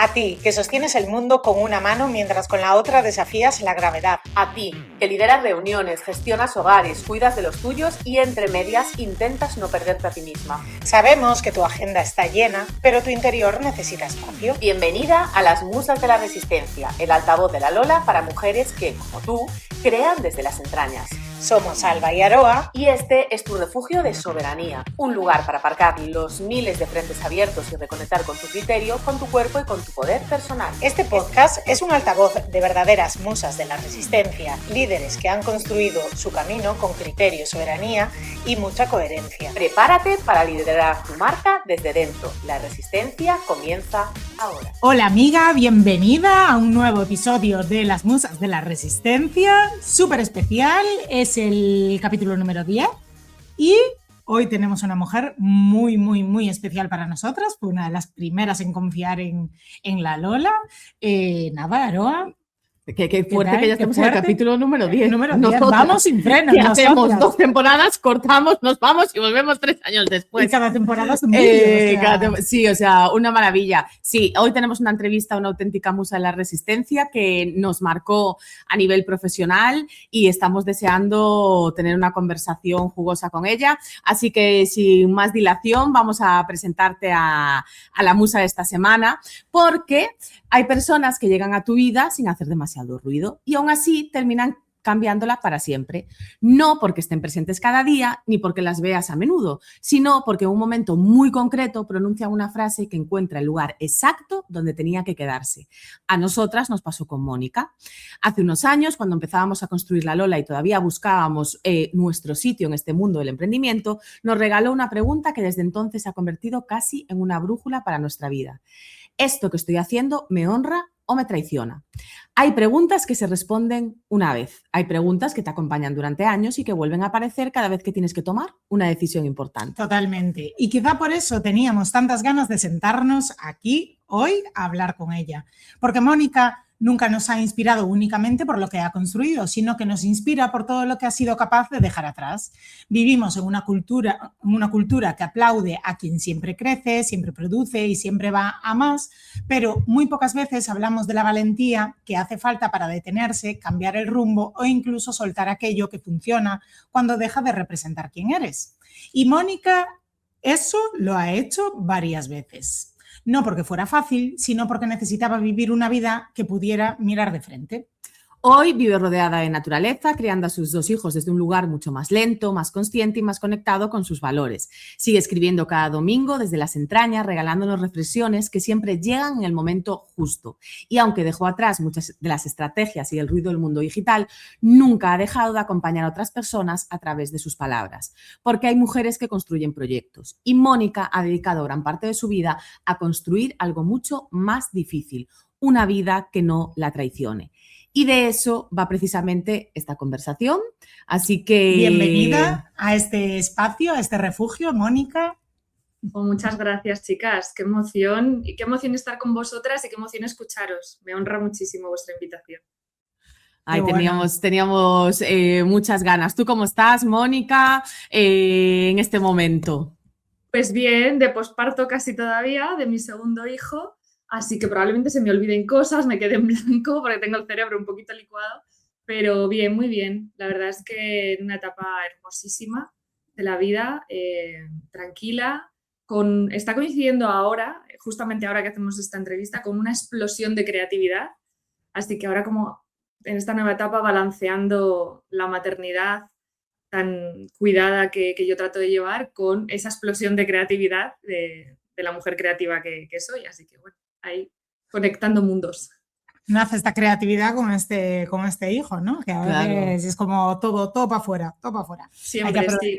A ti, que sostienes el mundo con una mano mientras con la otra desafías la gravedad. A ti, que lideras reuniones, gestionas hogares, cuidas de los tuyos y entre medias intentas no perderte a ti misma. Sabemos que tu agenda está llena, pero tu interior necesita espacio. Bienvenida a las Musas de la Resistencia, el altavoz de la Lola para mujeres que, como tú, crean desde las entrañas. Somos Alba y Aroa y este es tu refugio de soberanía, un lugar para aparcar los miles de frentes abiertos y reconectar con tu criterio, con tu cuerpo y con tu poder personal. Este podcast es un altavoz de verdaderas musas de la resistencia, líderes que han construido su camino con criterio, soberanía y mucha coherencia. Prepárate para liderar tu marca desde dentro. La resistencia comienza ahora. Hola amiga, bienvenida a un nuevo episodio de Las Musas de la Resistencia, súper especial, es el capítulo número 10 y hoy tenemos una mujer muy especial para nosotras, fue una de las primeras en confiar en la Lola. Aroa. Qué fuerte que ya estamos en el capítulo número 10. Nosotros vamos sin freno. Hacemos 2 temporadas, cortamos, nos vamos y volvemos 3 años después. Y cada temporada es un vídeo. Sí, o sea, una maravilla. Sí, hoy tenemos una entrevista a una auténtica musa de la resistencia que nos marcó a nivel profesional y estamos deseando tener una conversación jugosa con ella. Así que sin más dilación vamos a presentarte a la musa de esta semana, porque hay personas que llegan a tu vida sin hacer demasiado ruido y aún así terminan cambiándola para siempre. No porque estén presentes cada día ni porque las veas a menudo, sino porque en un momento muy concreto pronuncian una frase que encuentra el lugar exacto donde tenía que quedarse. A nosotras nos pasó con Mónica. Hace unos años, cuando empezábamos a construir la Lola y todavía buscábamos nuestro sitio en este mundo del emprendimiento, nos regaló una pregunta que desde entonces se ha convertido casi en una brújula para nuestra vida. ¿Esto que estoy haciendo me honra o me traiciona? Hay preguntas que se responden una vez. Hay preguntas que te acompañan durante años y que vuelven a aparecer cada vez que tienes que tomar una decisión importante. Totalmente. Y quizá por eso teníamos tantas ganas de sentarnos aquí hoy a hablar con ella. Porque Mónica nunca nos ha inspirado únicamente por lo que ha construido, sino que nos inspira por todo lo que ha sido capaz de dejar atrás. Vivimos en una cultura que aplaude a quien siempre crece, siempre produce y siempre va a más, pero muy pocas veces hablamos de la valentía que hace falta para detenerse, cambiar el rumbo o incluso soltar aquello que funciona cuando deja de representar quién eres. Y Mónica eso lo ha hecho varias veces. No porque fuera fácil, sino porque necesitaba vivir una vida que pudiera mirar de frente. Hoy vive rodeada de naturaleza, criando a sus 2 hijos desde un lugar mucho más lento, más consciente y más conectado con sus valores. Sigue escribiendo cada domingo desde las entrañas, regalándonos reflexiones que siempre llegan en el momento justo. Y aunque dejó atrás muchas de las estrategias y el ruido del mundo digital, nunca ha dejado de acompañar a otras personas a través de sus palabras. Porque hay mujeres que construyen proyectos. Y Mónica ha dedicado gran parte de su vida a construir algo mucho más difícil, una vida que no la traicione. Y de eso va precisamente esta conversación. Así que... Bienvenida a este espacio, a este refugio, Mónica. Oh, muchas gracias, chicas. Qué emoción. Y qué emoción estar con vosotras y qué emoción escucharos. Me honra muchísimo vuestra invitación. Ay, teníamos muchas ganas. ¿Tú cómo estás, Mónica, en este momento? Pues bien, de posparto casi todavía, de mi segundo hijo. Así que probablemente se me olviden cosas, me quede en blanco porque tengo el cerebro un poquito licuado, pero bien, muy bien. La verdad es que en una etapa hermosísima de la vida, tranquila, está coincidiendo ahora, justamente ahora que hacemos esta entrevista, con una explosión de creatividad. Así que ahora como en esta nueva etapa balanceando la maternidad tan cuidada que yo trato de llevar con esa explosión de creatividad de la mujer creativa que soy. Así que bueno. Ahí, conectando mundos. Nace esta creatividad con este hijo, ¿no? Que a veces es como todo para afuera, todo para afuera. Siempre, sí.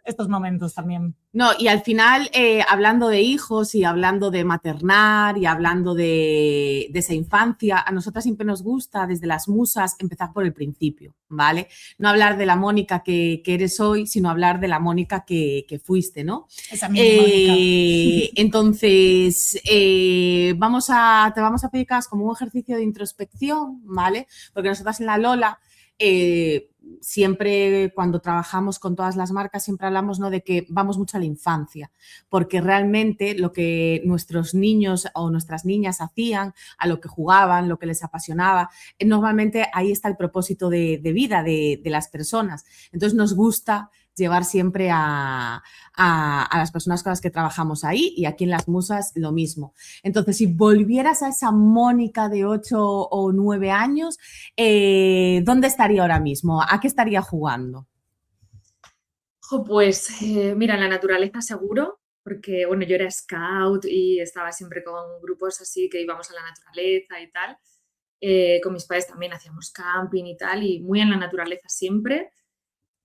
Estos momentos también. No, y al final, hablando de hijos y hablando de maternar y hablando de esa infancia, a nosotras siempre nos gusta, desde las musas, empezar por el principio, ¿vale? No hablar de la Mónica que eres hoy, sino hablar de la Mónica que fuiste, ¿no? Esa misma Mónica. Entonces, te vamos a pedir como un ejercicio de introspección, ¿vale? Porque nosotras en la Lola siempre cuando trabajamos con todas las marcas siempre hablamos, ¿no?, de que vamos mucho a la infancia, porque realmente lo que nuestros niños o nuestras niñas hacían, a lo que jugaban, lo que les apasionaba, normalmente ahí está el propósito de vida de las personas. Entonces nos gusta llevar siempre a las personas con las que trabajamos ahí, y aquí en Las Musas lo mismo. Entonces, si volvieras a esa Mónica de 8 o 9 años, ¿dónde estaría ahora mismo? ¿A qué estaría jugando? Pues mira, en la naturaleza seguro, porque bueno, yo era scout y estaba siempre con grupos así que íbamos a la naturaleza y tal. Con mis padres también hacíamos camping y tal, y muy en la naturaleza siempre.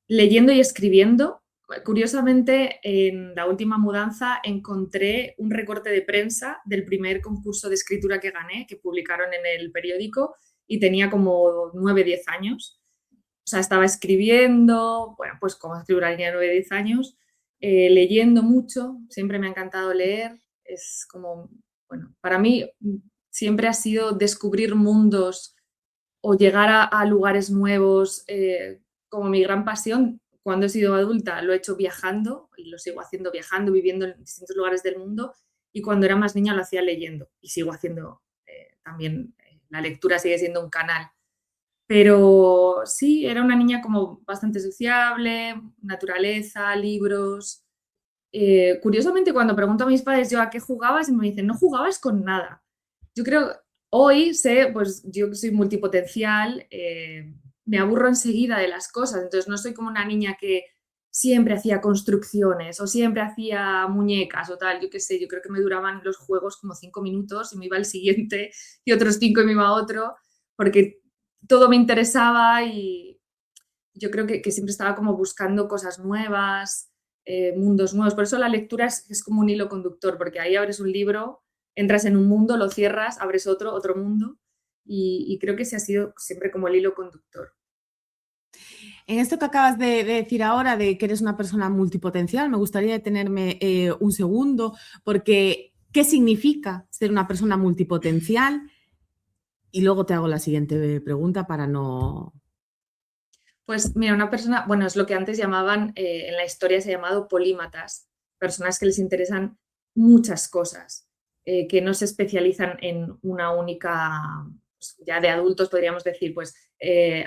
Leyendo y escribiendo. Curiosamente, en la última mudanza encontré un recorte de prensa del primer concurso de escritura que gané, que publicaron en el periódico, y tenía como 9, 10 años. O sea, estaba escribiendo, bueno, pues como escribir a niña de 9, 10 años, leyendo mucho, siempre me ha encantado leer. Es como, bueno, para mí siempre ha sido descubrir mundos o llegar a lugares nuevos, como mi gran pasión. Cuando he sido adulta lo he hecho viajando y lo sigo haciendo viajando, viviendo en distintos lugares del mundo, y cuando era más niña lo hacía leyendo y sigo haciendo también, la lectura sigue siendo un canal. Pero sí, era una niña como bastante sociable, naturaleza, libros. Curiosamente, cuando pregunto a mis padres yo a qué jugabas, y me dicen, no jugabas con nada. Yo creo, hoy sé, pues yo soy multipotencial, me aburro enseguida de las cosas, entonces no soy como una niña que siempre hacía construcciones o siempre hacía muñecas o tal, yo qué sé, yo creo que me duraban los juegos como 5 minutos y me iba al siguiente y otros 5 y me iba a otro, porque todo me interesaba y yo creo que siempre estaba como buscando cosas nuevas, mundos nuevos. Por eso la lectura es como un hilo conductor, porque ahí abres un libro, entras en un mundo, lo cierras, abres otro mundo, y creo que ese ha sido siempre como el hilo conductor. En esto que acabas de decir ahora, de que eres una persona multipotencial, me gustaría detenerme un segundo, porque ¿qué significa ser una persona multipotencial? Y luego te hago la siguiente pregunta para no... Pues mira, una persona, bueno, es lo que antes llamaban, en la historia se ha llamado polímatas, personas que les interesan muchas cosas, que no se especializan en una única, pues ya de adultos podríamos decir, pues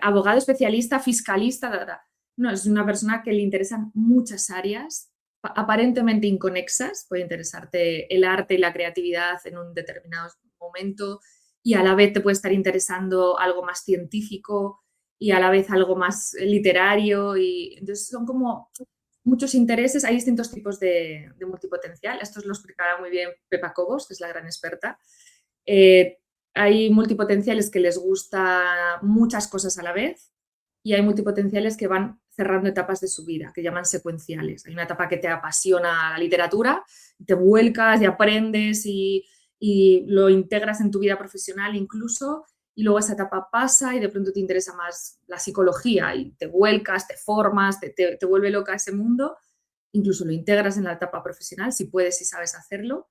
abogado especialista, fiscalista, no, es una persona que le interesan muchas áreas, aparentemente inconexas. Puede interesarte el arte y la creatividad en un determinado momento, y a la vez te puede estar interesando algo más científico y a la vez algo más literario, y entonces son como muchos intereses. Hay distintos tipos de multipotencial. Esto lo explicará muy bien Pepa Cobos, que es la gran experta. Hay multipotenciales que les gusta muchas cosas a la vez, y hay multipotenciales que van cerrando etapas de su vida, que llaman secuenciales. Hay una etapa que te apasiona la literatura, te vuelcas y aprendes y lo integras en tu vida profesional incluso, y luego esa etapa pasa y de pronto te interesa más la psicología y te vuelcas, te formas, te vuelve loca ese mundo, incluso lo integras en la etapa profesional, si puedes y sabes hacerlo,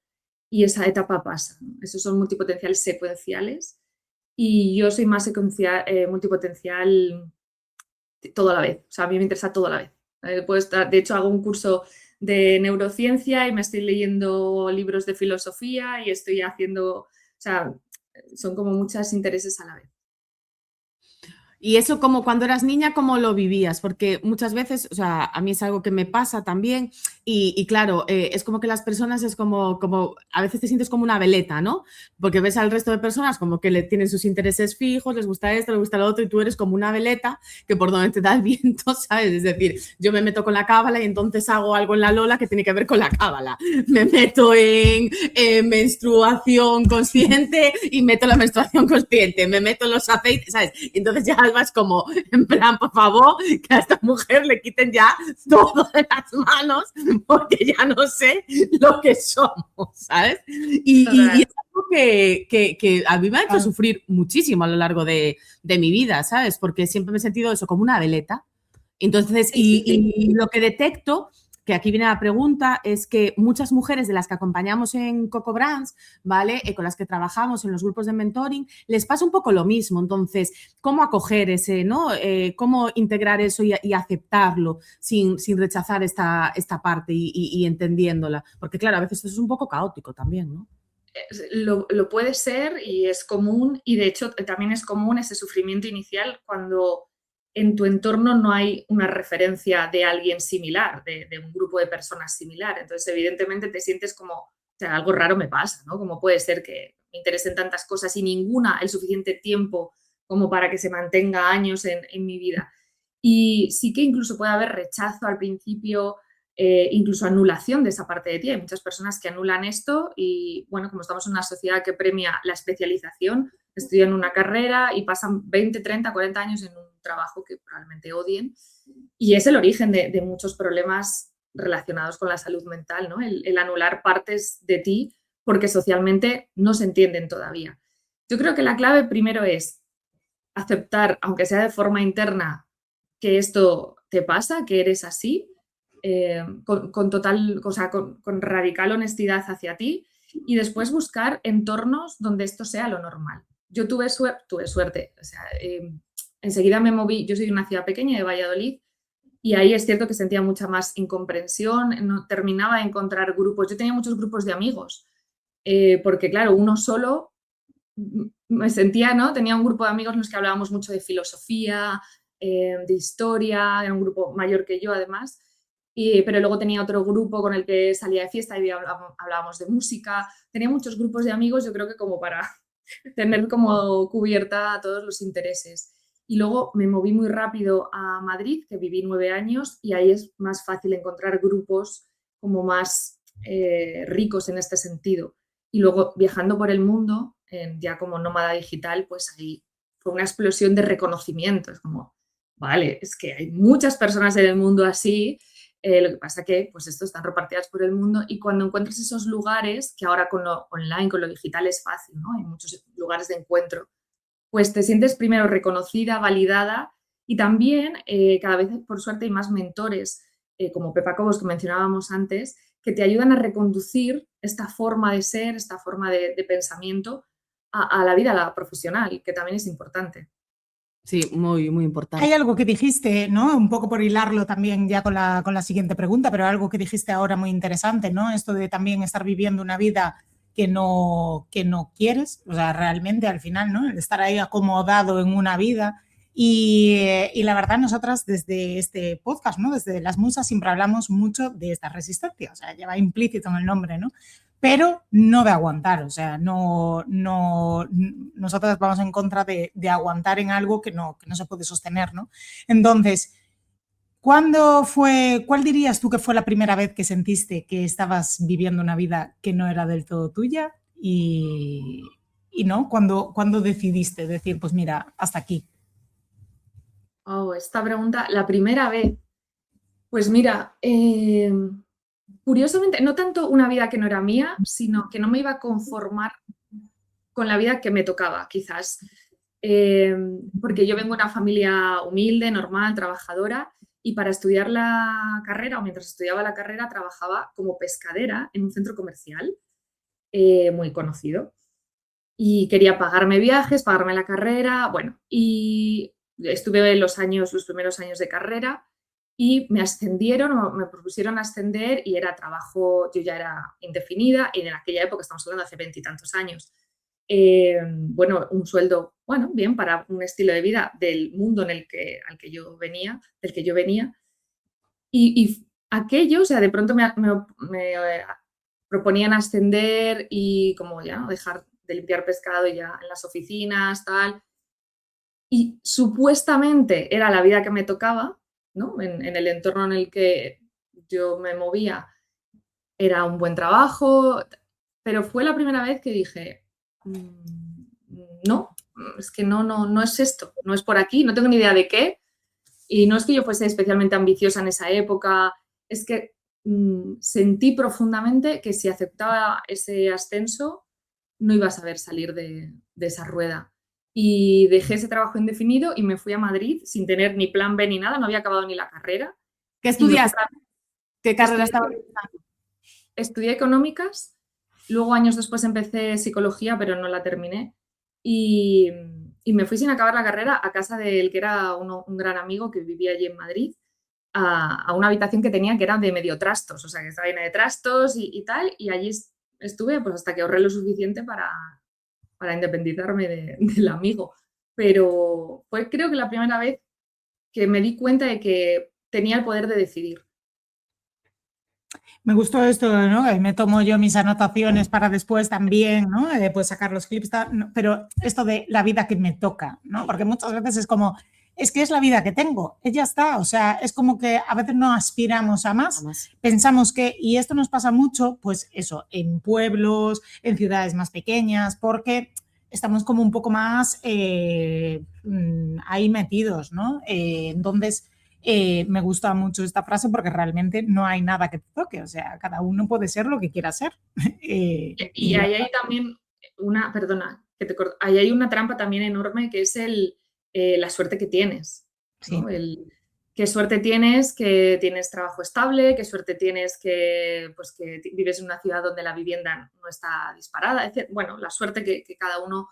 y esa etapa pasa, ¿no? Esos son multipotenciales secuenciales, y yo soy más multipotencial todo a la vez. O sea, a mí me interesa todo a la vez. Puedo estar, de hecho, hago un curso de neurociencia y me estoy leyendo libros de filosofía y estoy haciendo, o sea, son como muchos intereses a la vez. Y eso, como cuando eras niña, ¿cómo lo vivías? Porque muchas veces, o sea, a mí es algo que me pasa también, y claro, es como que las personas es como a veces te sientes como una veleta, ¿no? Porque ves al resto de personas como que tienen sus intereses fijos, les gusta esto, les gusta lo otro, y tú eres como una veleta que por donde te da el viento, ¿sabes? Es decir, yo me meto con la cábala y entonces hago algo en la Lola que tiene que ver con la cábala. Me meto en menstruación consciente y meto la menstruación consciente. Me meto en los aceites, ¿sabes? Y entonces ya vas como, en plan, por favor, que a esta mujer le quiten ya todo de las manos, porque ya no sé lo que somos, ¿sabes? Y es algo que a mí me ha hecho sufrir muchísimo a lo largo de mi vida, ¿sabes? Porque siempre me he sentido eso como una veleta. Entonces, y lo que detecto que aquí viene la pregunta, es que muchas mujeres de las que acompañamos en Coco Brands, ¿vale? Con las que trabajamos en los grupos de mentoring, les pasa un poco lo mismo. Entonces, ¿cómo acoger ese, ¿no? ¿Cómo integrar eso y aceptarlo sin rechazar esta parte y entendiéndola? Porque, claro, a veces eso es un poco caótico también, ¿no? Lo puede ser y es común, y de hecho también es común ese sufrimiento inicial cuando en tu entorno no hay una referencia de alguien similar, de un grupo de personas similar. Entonces, evidentemente te sientes como, o sea, algo raro me pasa, ¿no? Como puede ser que me interesen tantas cosas y ninguna el suficiente tiempo como para que se mantenga años en mi vida. Y sí que incluso puede haber rechazo al principio, incluso anulación de esa parte de ti. Hay muchas personas que anulan esto y, bueno, como estamos en una sociedad que premia la especialización, estudian una carrera y pasan 20, 30, 40 años en un trabajo que probablemente odien. Y es el origen de muchos problemas relacionados con la salud mental, ¿no? El anular partes de ti porque socialmente no se entienden todavía. Yo creo que la clave primero es aceptar, aunque sea de forma interna, que esto te pasa, que eres así, con total, o sea, con radical honestidad hacia ti, y después buscar entornos donde esto sea lo normal. Yo tuve suerte, o sea, enseguida me moví, yo soy de una ciudad pequeña de Valladolid, y ahí es cierto que sentía mucha más incomprensión, no terminaba de encontrar grupos, yo tenía muchos grupos de amigos, porque claro, uno solo me sentía, ¿no? Tenía un grupo de amigos en los que hablábamos mucho de filosofía, de historia, era un grupo mayor que yo además, pero luego tenía otro grupo con el que salía de fiesta y hablábamos de música. Tenía muchos grupos de amigos, yo creo que como para tener como cubierta todos los intereses. Y luego me moví muy rápido a Madrid, que viví 9 años, y ahí es más fácil encontrar grupos como más ricos en este sentido. Y luego viajando por el mundo, ya como nómada digital, pues ahí fue una explosión de reconocimiento. Es como, vale, es que hay muchas personas en el mundo así, lo que pasa que pues esto están repartidas por el mundo, y cuando encuentras esos lugares, que ahora con lo online, con lo digital es fácil, ¿no? Hay muchos lugares de encuentro, pues te sientes primero reconocida, validada, y también cada vez por suerte hay más mentores, como Pepa Cobos que mencionábamos antes, que te ayudan a reconducir esta forma de ser, esta forma de pensamiento a la vida, a la profesional, que también es importante. Sí, muy, muy importante. Hay algo que dijiste, ¿no? Un poco por hilarlo también ya con la siguiente pregunta, pero algo que dijiste ahora muy interesante, ¿no? Esto de también estar viviendo una vida que no quieres, o sea, realmente al final, ¿no? El estar ahí acomodado en una vida. Y la verdad, nosotras desde este podcast, ¿no? Desde Las Musas siempre hablamos mucho de esta resistencia, o sea, lleva implícito en el nombre, ¿no? Pero no de aguantar, o sea, nosotros vamos en contra de aguantar en algo que no se puede sostener, ¿no? Entonces, cuál dirías tú que fue la primera vez que sentiste que estabas viviendo una vida que no era del todo tuya? Y ¿no? ¿Cuándo decidiste decir, pues mira, hasta aquí? Oh, esta pregunta, la primera vez, pues mira, curiosamente, no tanto una vida que no era mía, sino que no me iba a conformar con la vida que me tocaba, quizás. Porque yo vengo de una familia humilde, normal, trabajadora, y para estudiar la carrera, o mientras estudiaba la carrera, trabajaba como pescadera en un centro comercial muy conocido. Y quería pagarme viajes, pagarme la carrera, bueno, y estuve los primeros años de carrera, y me ascendieron o me propusieron ascender, y era trabajo, yo ya era indefinida, y en aquella época, estamos hablando de hace 20 y tantos años, bueno, un sueldo, bueno, bien para un estilo de vida del mundo del que yo venía, y aquello, o sea, de pronto me proponían ascender y como ya, ¿no? Dejar de limpiar pescado ya en las oficinas, tal, y supuestamente era la vida que me tocaba, ¿no? En el entorno en el que yo me movía era un buen trabajo, pero fue la primera vez que dije, no, es que no es esto, no es por aquí, no tengo ni idea de qué, y no es que yo fuese especialmente ambiciosa en esa época, es que sentí profundamente que si aceptaba ese ascenso no iba a saber salir de esa rueda. Y dejé ese trabajo indefinido y me fui a Madrid sin tener ni plan B ni nada, no había acabado ni la carrera. ¿Qué estudiaste? ¿Qué carrera Estudié- estabas? Estudié económicas, luego años después empecé psicología, pero no la terminé. Y, y me fui sin acabar la carrera a casa del que era un gran amigo que vivía allí en Madrid, a una habitación que tenía que era de medio trastos, o sea, que estaba llena de trastos y tal, y allí estuve pues hasta que ahorré lo suficiente para independizarme del amigo. Pero fue creo que la primera vez que me di cuenta de que tenía el poder de decidir. Me gustó esto, ¿no? Me tomo yo mis anotaciones para después también, ¿no? Pues sacar los clips, pero esto de la vida que me toca, ¿no? Porque muchas veces es como, es que es la vida que tengo, ya está, o sea, es como que a veces no aspiramos a más, pensamos que, y esto nos pasa mucho, pues eso, en pueblos, en ciudades más pequeñas, porque estamos como un poco más ahí metidos, ¿no? Entonces, me gusta mucho esta frase porque realmente no hay nada que te toque, o sea, cada uno puede ser lo que quiera ser. Y ahí hay también perdona, que te corto, ahí hay una trampa también enorme que es la suerte que tienes, ¿no? Sí. Qué suerte tienes que tienes trabajo estable, qué suerte tienes que vives en una ciudad donde la vivienda no está disparada, etc. Bueno, la suerte que cada uno,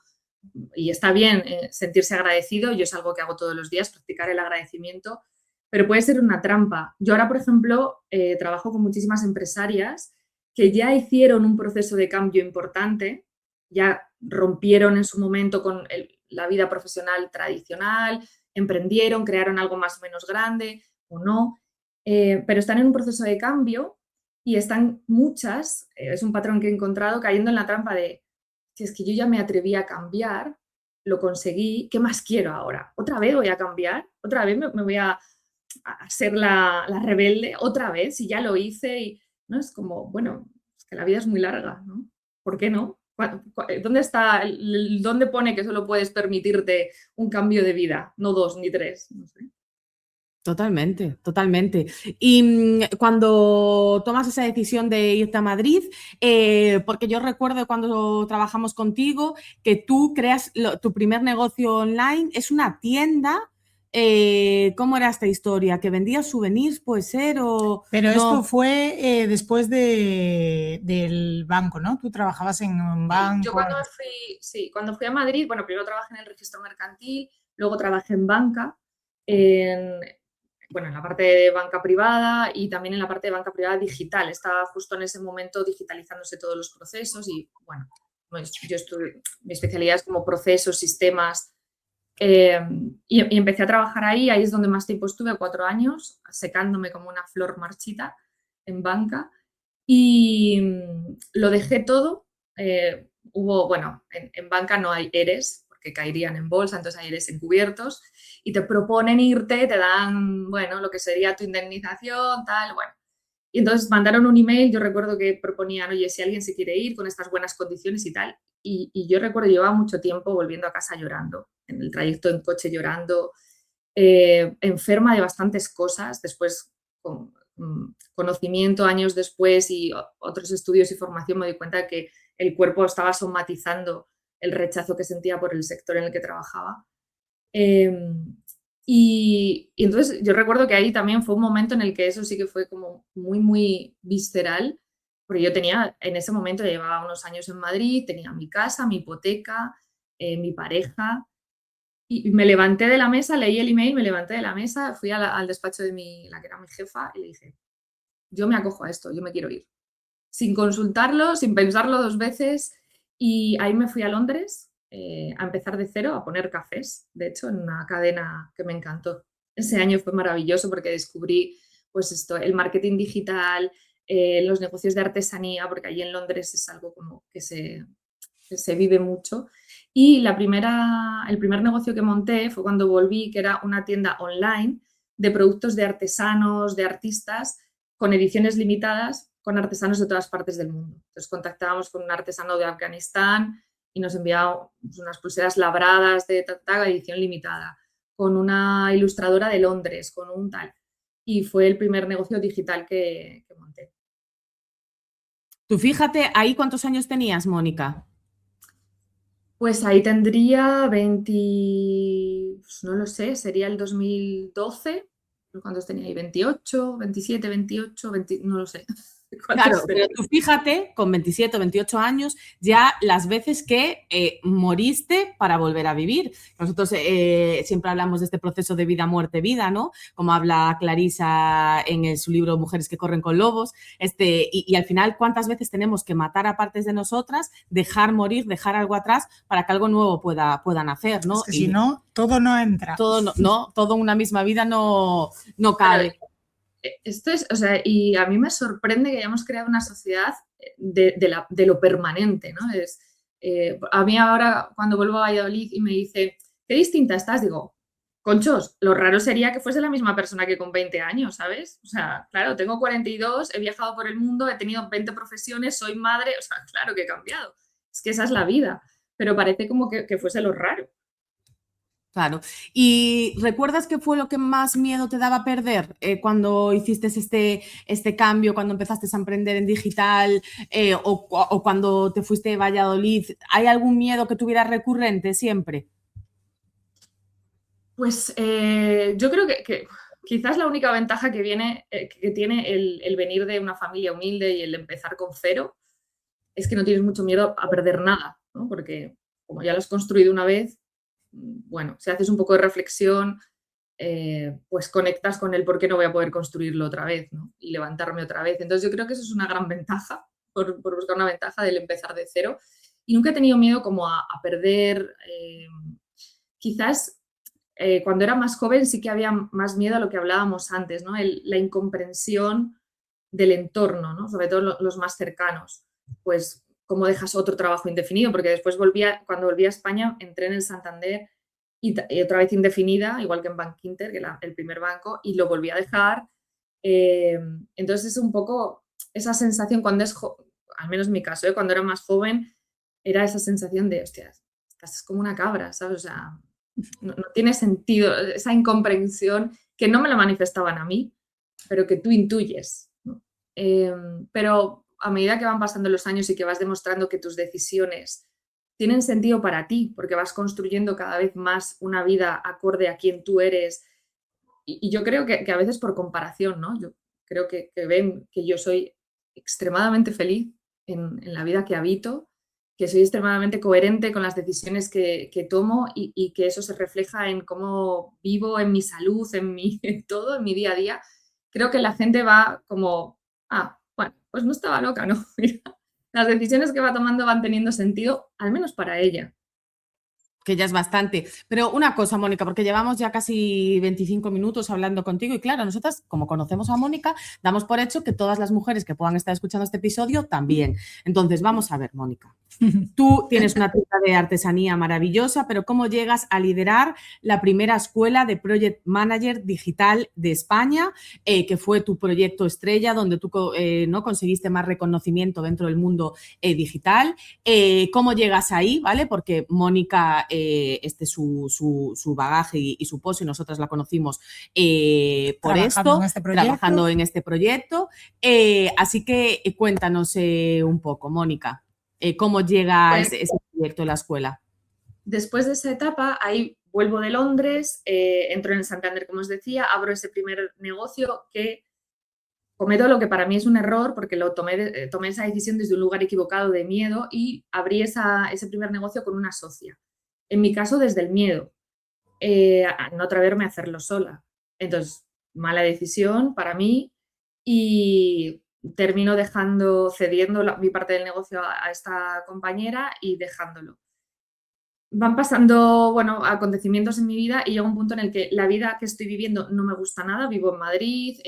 y está bien sentirse agradecido, yo es algo que hago todos los días, practicar el agradecimiento, pero puede ser una trampa. Yo ahora, por ejemplo, trabajo con muchísimas empresarias que ya hicieron un proceso de cambio importante, ya rompieron en su momento con la vida profesional tradicional, emprendieron, crearon algo más o menos grande o no, pero están en un proceso de cambio y están muchas, es un patrón que he encontrado, cayendo en la trampa de, si es que yo ya me atreví a cambiar, lo conseguí, ¿qué más quiero ahora? ¿Otra vez voy a cambiar? ¿Otra vez me voy a ser la rebelde? ¿Otra vez? Si ya lo hice y ¿no? Es como, bueno, es que la vida es muy larga, ¿no? ¿Por qué no? ¿Dónde está, dónde pone que solo puedes permitirte un cambio de vida, no 2 ni 3? No sé. Totalmente, totalmente. Y cuando tomas esa decisión de irte a Madrid, porque yo recuerdo cuando trabajamos contigo que tú creas tu primer negocio online, es una tienda. ¿Cómo era esta historia? ¿Que vendías souvenirs, puede ser? Pero no? Esto fue después del banco, ¿no? Tú trabajabas en un banco. Yo cuando fui a Madrid, bueno, primero trabajé en el registro mercantil, luego trabajé en banca, en la parte de banca privada y también en la parte de banca privada digital. Estaba justo en ese momento digitalizándose todos los procesos y, bueno, pues mi especialidad es como procesos, sistemas, y empecé a trabajar ahí es donde más tiempo estuve, 4 años, secándome como una flor marchita en banca y lo dejé todo. En banca no hay ERES porque caerían en bolsa, entonces hay ERES encubiertos y te proponen irte, te dan, bueno, lo que sería tu indemnización, tal, bueno. Y entonces mandaron un email, yo recuerdo que proponían, oye, si alguien se quiere ir con estas buenas condiciones y tal. Y yo recuerdo, llevaba mucho tiempo volviendo a casa llorando, en el trayecto en coche llorando, enferma de bastantes cosas, después con conocimiento años después y otros estudios y formación me di cuenta de que el cuerpo estaba somatizando el rechazo que sentía por el sector en el que trabajaba. Y entonces yo recuerdo que ahí también fue un momento en el que eso sí que fue como muy, muy visceral, porque yo en ese momento llevaba unos años en Madrid, tenía mi casa, mi hipoteca, mi pareja, y me levanté de la mesa, leí el email, me levanté de la mesa, fui al despacho de la que era mi jefa y le dije, yo me acojo a esto, yo me quiero ir. Sin consultarlo, sin pensarlo 2 veces, y ahí me fui a Londres a empezar de cero, a poner cafés, de hecho, en una cadena que me encantó. Ese año fue maravilloso porque descubrí pues esto, el marketing digital, los negocios de artesanía, porque allí en Londres es algo como que se vive mucho. Y el primer negocio que monté fue cuando volví, que era una tienda online de productos de artesanos, de artistas, con ediciones limitadas, con artesanos de todas partes del mundo. Entonces contactábamos con un artesano de Afganistán y nos enviaba unas pulseras labradas de edición limitada, con una ilustradora de Londres, con un tal. Y fue el primer negocio digital que monté. Tú fíjate, ¿ahí cuántos años tenías, Mónica? Pues ahí tendría 20, no lo sé, sería el 2012, ¿cuántos tenía ahí? 28, 27, 28, 20, no lo sé. Claro, pero tú fíjate, con 27 o 28 años, ya las veces que moriste para volver a vivir. Nosotros siempre hablamos de este proceso de vida, muerte, vida, ¿no? Como habla Clarisa en su libro Mujeres que corren con lobos. Y al final, ¿cuántas veces tenemos que matar a partes de nosotras, dejar morir, dejar algo atrás para que algo nuevo pueda nacer, ¿no? Es que si no, todo no entra. Todo en una misma vida no cabe. Pero esto es, o sea, y a mí me sorprende que hayamos creado una sociedad de lo permanente, ¿no? A mí ahora, cuando vuelvo a Valladolid y me dice, qué distinta estás, digo, conchos, lo raro sería que fuese la misma persona que con 20 años, ¿sabes? O sea, claro, tengo 42, he viajado por el mundo, he tenido 20 profesiones, soy madre, o sea, claro que he cambiado. Es que esa es la vida, pero parece como que fuese lo raro. Claro. ¿Y recuerdas qué fue lo que más miedo te daba perder cuando hiciste este cambio, cuando empezaste a emprender en digital o cuando te fuiste de Valladolid? ¿Hay algún miedo que tuvieras recurrente siempre? Pues yo creo que quizás la única ventaja que tiene el venir de una familia humilde y el empezar con cero es que no tienes mucho miedo a perder nada, ¿no? Porque como ya lo has construido una vez, bueno, si haces un poco de reflexión, pues conectas con el por qué no voy a poder construirlo otra vez, ¿no? Y levantarme otra vez. Entonces yo creo que eso es una gran ventaja, por buscar una ventaja del empezar de cero. Y nunca he tenido miedo como a perder. Quizás cuando era más joven sí que había más miedo a lo que hablábamos antes, ¿no? La incomprensión del entorno, ¿no? Sobre todo los más cercanos. Pues cómo dejas otro trabajo indefinido, porque después cuando volví a España, entré en el Santander y otra vez indefinida, igual que en Bankinter, que el primer banco, y lo volví a dejar. Entonces es un poco esa sensación cuando al menos en mi caso, cuando era más joven, era esa sensación de, hostias, estás como una cabra, ¿sabes? O sea, no tiene sentido, esa incomprensión que no me la manifestaban a mí, pero que tú intuyes, ¿no? Pero a medida que van pasando los años y que vas demostrando que tus decisiones tienen sentido para ti, porque vas construyendo cada vez más una vida acorde a quien tú eres. Y yo creo que a veces por comparación, ¿no? Yo creo que ven que yo soy extremadamente feliz en la vida que habito, que soy extremadamente coherente con las decisiones que tomo y que eso se refleja en cómo vivo, en mi salud, en todo, en mi día a día. Creo que la gente va como, bueno, pues no estaba loca, ¿no? Mira, las decisiones que va tomando van teniendo sentido, al menos para ella. Que ya es bastante. Pero una cosa, Mónica, porque llevamos ya casi 25 minutos hablando contigo y claro, nosotras, como conocemos a Mónica, damos por hecho que todas las mujeres que puedan estar escuchando este episodio también. Entonces, vamos a ver, Mónica. Tú tienes una tienda de artesanía maravillosa, pero ¿cómo llegas a liderar la primera escuela de Project Manager digital de España, que fue tu proyecto estrella, donde tú ¿no? conseguiste más reconocimiento dentro del mundo digital? ¿Cómo llegas ahí? ¿Vale? Porque Mónica, su bagaje y su pozo, y nosotras la conocimos por trabajando en este proyecto. Así que cuéntanos un poco, Mónica. ¿Cómo llega ese proyecto de la escuela? Después de esa etapa, ahí vuelvo de Londres, entro en el Santander, como os decía, abro ese primer negocio que cometo lo que para mí es un error porque tomé esa decisión desde un lugar equivocado de miedo y abrí ese primer negocio con una socia. En mi caso, desde el miedo, a no atreverme a hacerlo sola. Entonces, mala decisión para mí y termino cediendo mi parte del negocio a esta compañera y dejándolo. Van pasando, bueno, acontecimientos en mi vida y llega un punto en el que la vida que estoy viviendo no me gusta nada. Vivo en Madrid,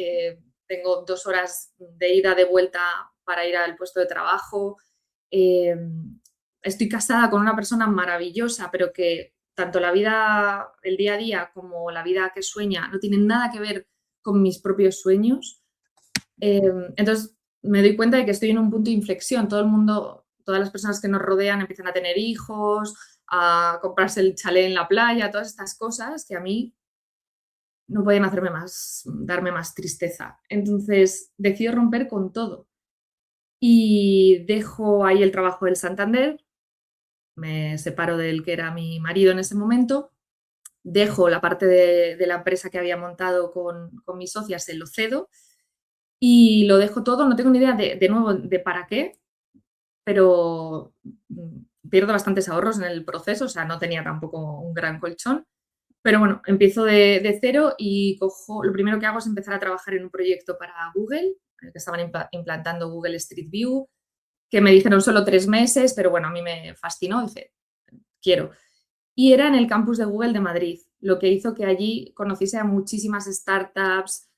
tengo 2 horas de ida, de vuelta para ir al puesto de trabajo. Estoy casada con una persona maravillosa, pero que tanto la vida, el día a día, como la vida que sueña no tienen nada que ver con mis propios sueños. Entonces me doy cuenta de que estoy en un punto de inflexión. Todo el mundo, todas las personas que nos rodean empiezan a tener hijos, a comprarse el chalet en la playa, todas estas cosas que a mí no pueden darme más tristeza. Entonces decido romper con todo y dejo ahí el trabajo del Santander, me separo del que era mi marido en ese momento, dejo la parte de la empresa que había montado con mis socias, se lo cedo y lo dejo todo. No tengo ni idea de nuevo de para qué, pero pierdo bastantes ahorros en el proceso, o sea, no tenía tampoco un gran colchón. Pero bueno, empiezo de cero y lo primero que hago es empezar a trabajar en un proyecto para Google, que estaban implantando Google Street View, que me dijeron solo 3 meses, pero bueno, a mí me fascinó, dije, quiero. Y era en el campus de Google de Madrid, lo que hizo que allí conociese a muchísimas startups,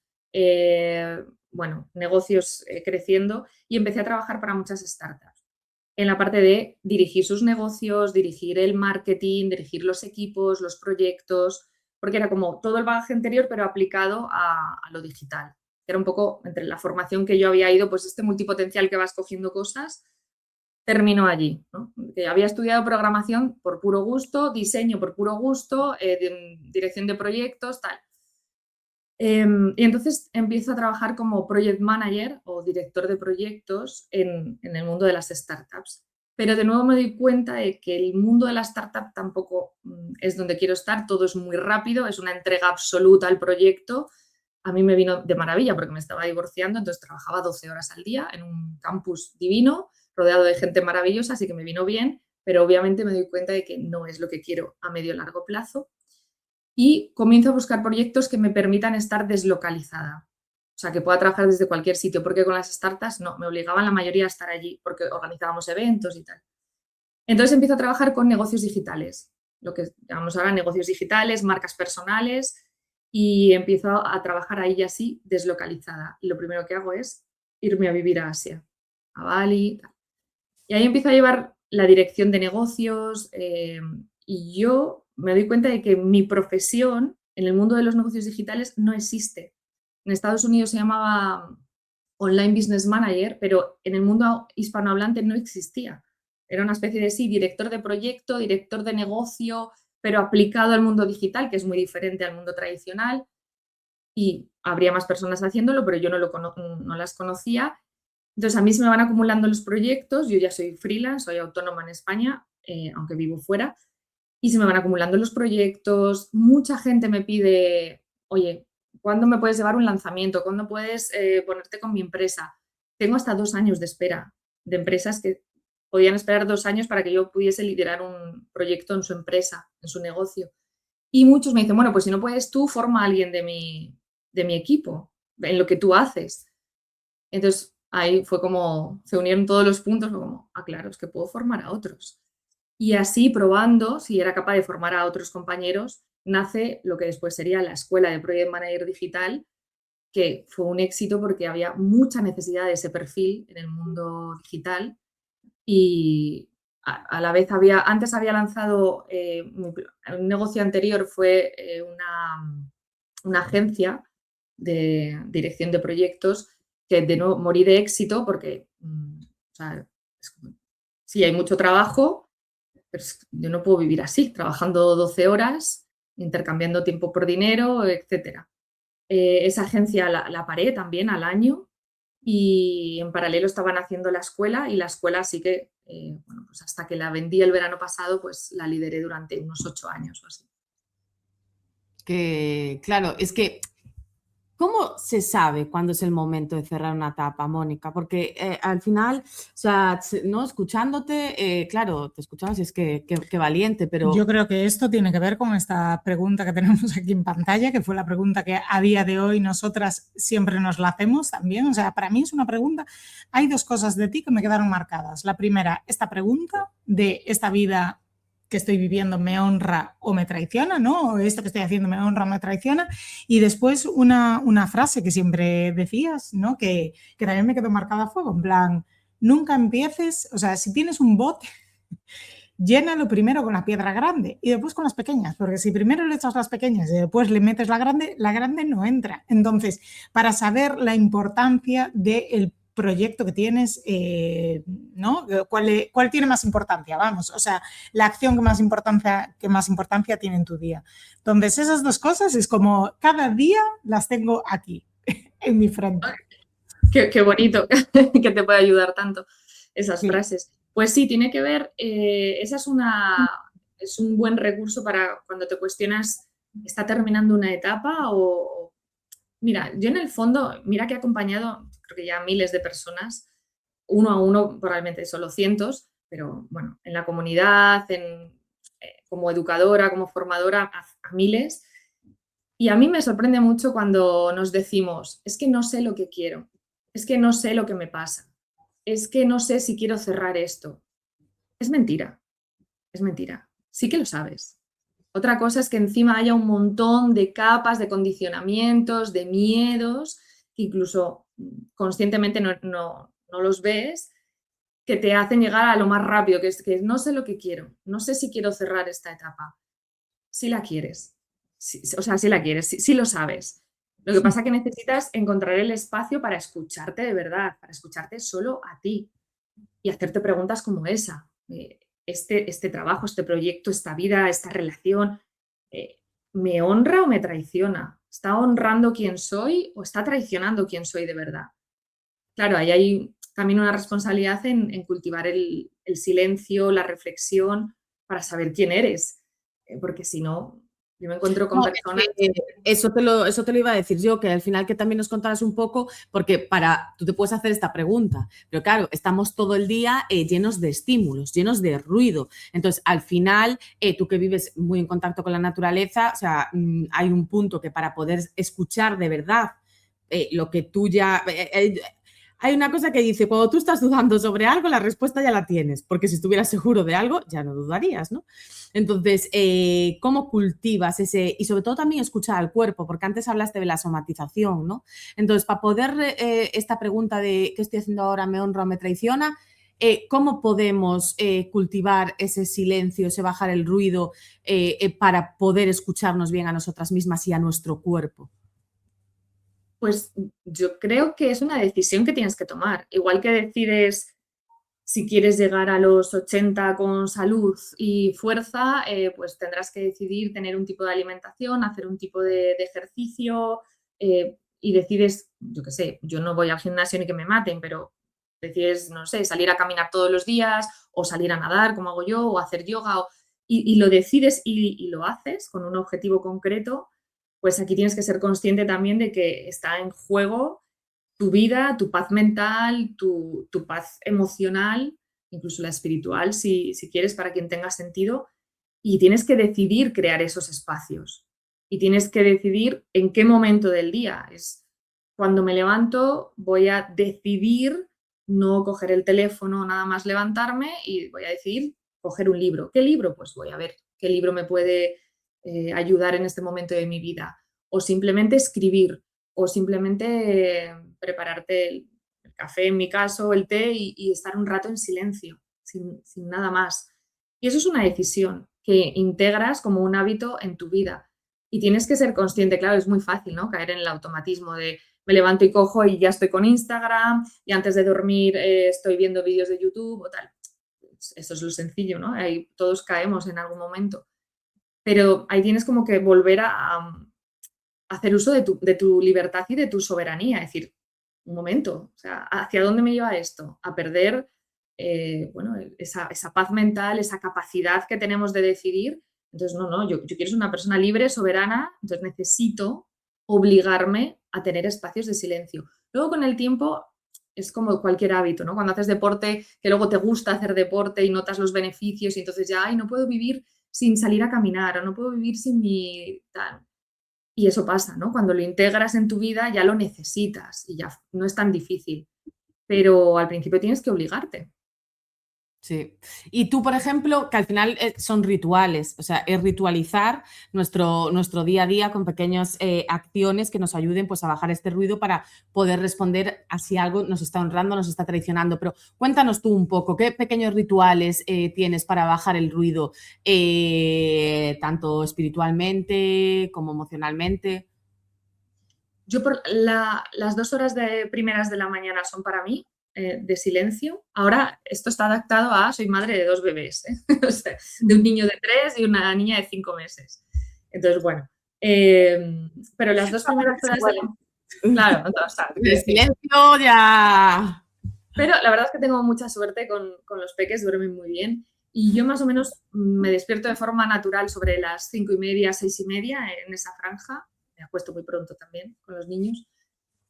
bueno, negocios creciendo, y empecé a trabajar para muchas startups. En la parte de dirigir sus negocios, dirigir el marketing, dirigir los equipos, los proyectos, porque era como todo el bagaje anterior, pero aplicado a lo digital. Era un poco entre la formación que yo había ido, pues este multipotencial que vas cogiendo cosas, terminó allí, ¿no? Que había estudiado programación por puro gusto, diseño por puro gusto, dirección de proyectos, tal. Y entonces empiezo a trabajar como project manager o director de proyectos en el mundo de las startups. Pero de nuevo me doy cuenta de que el mundo de la startup tampoco es donde quiero estar, todo es muy rápido, es una entrega absoluta al proyecto. A mí me vino de maravilla porque me estaba divorciando, entonces trabajaba 12 horas al día en un campus divino, rodeado de gente maravillosa, así que me vino bien, pero obviamente me doy cuenta de que no es lo que quiero a medio y largo plazo. Y comienzo a buscar proyectos que me permitan estar deslocalizada, o sea, que pueda trabajar desde cualquier sitio, porque con las startups no, me obligaban la mayoría a estar allí porque organizábamos eventos y tal. Entonces empiezo a trabajar con negocios digitales, lo que llamamos ahora negocios digitales, marcas personales, y empiezo a trabajar ahí así deslocalizada. Y lo primero que hago es irme a vivir a Asia, a Bali, tal. Y ahí empiezo a llevar la dirección de negocios y yo me doy cuenta de que mi profesión en el mundo de los negocios digitales no existe. En Estados Unidos se llamaba Online Business Manager, pero en el mundo hispanohablante no existía. Era una especie de, sí, director de proyecto, director de negocio, pero aplicado al mundo digital, que es muy diferente al mundo tradicional. Y habría más personas haciéndolo, pero yo no las conocía. Entonces, a mí se me van acumulando los proyectos, yo ya soy freelance, soy autónoma en España, aunque vivo fuera, y se me van acumulando los proyectos, mucha gente me pide, oye, ¿cuándo me puedes llevar un lanzamiento? ¿Cuándo puedes ponerte con mi empresa? Tengo hasta 2 años de espera de empresas que podían esperar 2 años para que yo pudiese liderar un proyecto en su empresa, en su negocio. Y muchos me dicen, bueno, pues si no puedes tú, forma a alguien de mi equipo, en lo que tú haces. Entonces, ahí fue como, se unieron todos los puntos, fue como, claro, es que puedo formar a otros. Y así, probando si era capaz de formar a otros compañeros, nace lo que después sería la Escuela de Project Manager Digital, que fue un éxito porque había mucha necesidad de ese perfil en el mundo digital y a la vez antes había lanzado, un negocio anterior fue una agencia de dirección de proyectos que de nuevo morí de éxito porque, o sea, sí, hay mucho trabajo, pero yo no puedo vivir así, trabajando 12 horas, intercambiando tiempo por dinero, etc. Esa agencia la paré también al año y en paralelo estaban haciendo la escuela y la escuela sí que, bueno, pues hasta que la vendí el verano pasado, pues la lideré durante unos 8 años o así. Que, claro, es que, ¿cómo se sabe cuándo es el momento de cerrar una etapa, Mónica? Porque al final, o sea, ¿no? Escuchándote, claro, te escuchabas y es que valiente, pero... Yo creo que esto tiene que ver con esta pregunta que tenemos aquí en pantalla, que fue la pregunta que a día de hoy nosotras siempre nos la hacemos también. O sea, para mí es una pregunta, hay 2 cosas de ti que me quedaron marcadas. La primera, esta pregunta de esta vida que estoy viviendo me honra o me traiciona, ¿no? O esto que estoy haciendo me honra o me traiciona. Y después una frase que siempre decías, ¿no? Que también me quedó marcada a fuego, en plan, nunca empieces, o sea, si tienes un bote, llénalo primero con la piedra grande y después con las pequeñas, porque si primero le echas las pequeñas y después le metes la grande no entra. Entonces, para saber la importancia del proyecto que tienes, ¿no? ¿Cuál tiene más importancia? Vamos, o sea, la acción que más importancia tiene en tu día. Entonces, esas 2 cosas es como cada día las tengo aquí, en mi frente. Qué bonito que te puede ayudar tanto esas frases. Pues sí, tiene que ver, esa es un buen recurso para cuando te cuestionas está terminando una etapa o... Mira, yo en el fondo, mira que he acompañado, creo que ya miles de personas, uno a uno, probablemente solo cientos, pero bueno, en la comunidad, como educadora, como formadora, a miles. Y a mí me sorprende mucho cuando nos decimos, es que no sé lo que quiero, es que no sé lo que me pasa, es que no sé si quiero cerrar esto. Es mentira, es mentira. Sí que lo sabes. Otra cosa es que encima haya un montón de capas, de condicionamientos, de miedos, que incluso conscientemente no los ves, que te hacen llegar a lo más rápido, que es que no sé lo que quiero, no sé si quiero cerrar esta etapa. Sí la quieres, sí, o sea, sí la quieres, sí lo sabes. Lo que pasa es que necesitas encontrar el espacio para escucharte de verdad, para escucharte solo a ti y hacerte preguntas como esa. Este trabajo, este proyecto, esta vida, esta relación, ¿me honra o me traiciona? ¿Está honrando quién soy o está traicionando quién soy de verdad? Claro, ahí hay también una responsabilidad en cultivar el silencio, la reflexión, para saber quién eres. Porque si no, yo me encuentro con personas... Eso te lo iba a decir yo, que al final que también nos contaras un poco, porque tú te puedes hacer esta pregunta, pero claro, estamos todo el día llenos de estímulos, llenos de ruido. Entonces, al final, tú que vives muy en contacto con la naturaleza, o sea, hay un punto que para poder escuchar de verdad lo que tú ya... hay una cosa que dice, cuando tú estás dudando sobre algo, la respuesta ya la tienes, porque si estuvieras seguro de algo, ya no dudarías, ¿no? Entonces, ¿cómo cultivas ese...? Y sobre todo también escuchar al cuerpo, porque antes hablaste de la somatización, ¿no? Entonces, para poder esta pregunta de ¿qué estoy haciendo ahora? ¿Me honra o me traiciona? ¿Cómo podemos cultivar ese silencio, ese bajar el ruido para poder escucharnos bien a nosotras mismas y a nuestro cuerpo? Pues yo creo que es una decisión que tienes que tomar. Igual que decides si quieres llegar a los 80 con salud y fuerza, pues tendrás que decidir tener un tipo de alimentación, hacer un tipo de ejercicio y decides, yo qué sé, yo no voy al gimnasio ni que me maten, pero decides, no sé, salir a caminar todos los días o salir a nadar como hago yo o hacer yoga y lo decides y lo haces con un objetivo concreto. Pues aquí tienes que ser consciente también de que está en juego tu vida, tu paz mental, tu paz emocional, incluso la espiritual, si quieres, para quien tenga sentido. Y tienes que decidir crear esos espacios. Y tienes que decidir en qué momento del día. Es cuando me levanto, voy a decidir no coger el teléfono, nada más levantarme, y voy a decidir coger un libro. ¿Qué libro? Pues voy a ver qué libro me puede ayudar en este momento de mi vida, o simplemente escribir, o simplemente prepararte el café, en mi caso, el té, y estar un rato en silencio, sin nada más. Y eso es una decisión que integras como un hábito en tu vida. Y tienes que ser consciente, claro, es muy fácil, ¿no? Caer en el automatismo de me levanto y cojo y ya estoy con Instagram, y antes de dormir estoy viendo vídeos de YouTube o tal. Eso es lo sencillo, ¿no? Ahí todos caemos en algún momento. Pero ahí tienes como que volver a hacer uso de tu libertad y de tu soberanía. Es decir, un momento, o sea, ¿hacia dónde me lleva esto? A perder bueno, esa paz mental, esa capacidad que tenemos de decidir. Entonces, yo quiero ser una persona libre, soberana, entonces necesito obligarme a tener espacios de silencio. Luego, con el tiempo, es como cualquier hábito, ¿no? Cuando haces deporte, que luego te gusta hacer deporte y notas los beneficios y entonces ya, no puedo vivir sin salir a caminar o no puedo vivir sin mi tal. Y eso pasa, ¿no? Cuando lo integras en tu vida ya lo necesitas y ya no es tan difícil. Pero al principio tienes que obligarte. Sí. Y tú, por ejemplo, que al final son rituales, o sea, es ritualizar nuestro día a día con pequeñas acciones que nos ayuden pues, a bajar este ruido para poder responder a si algo nos está honrando, nos está traicionando. Pero cuéntanos tú un poco, ¿qué pequeños rituales tienes para bajar el ruido, tanto espiritualmente como emocionalmente? Yo las 2 horas primeras de la mañana son para mí, de silencio. Ahora esto está adaptado a soy madre de 2 bebés, o sea, de un niño de 3 y una niña de 5 meses. Entonces, bueno, pero las 2 primeras horas claro, o sea, el silencio ya... Pero la verdad es que tengo mucha suerte con los peques, duermen muy bien. Y yo más o menos me despierto de forma natural sobre las 5:30, 6:30 en esa franja. Me acuesto muy pronto también con los niños.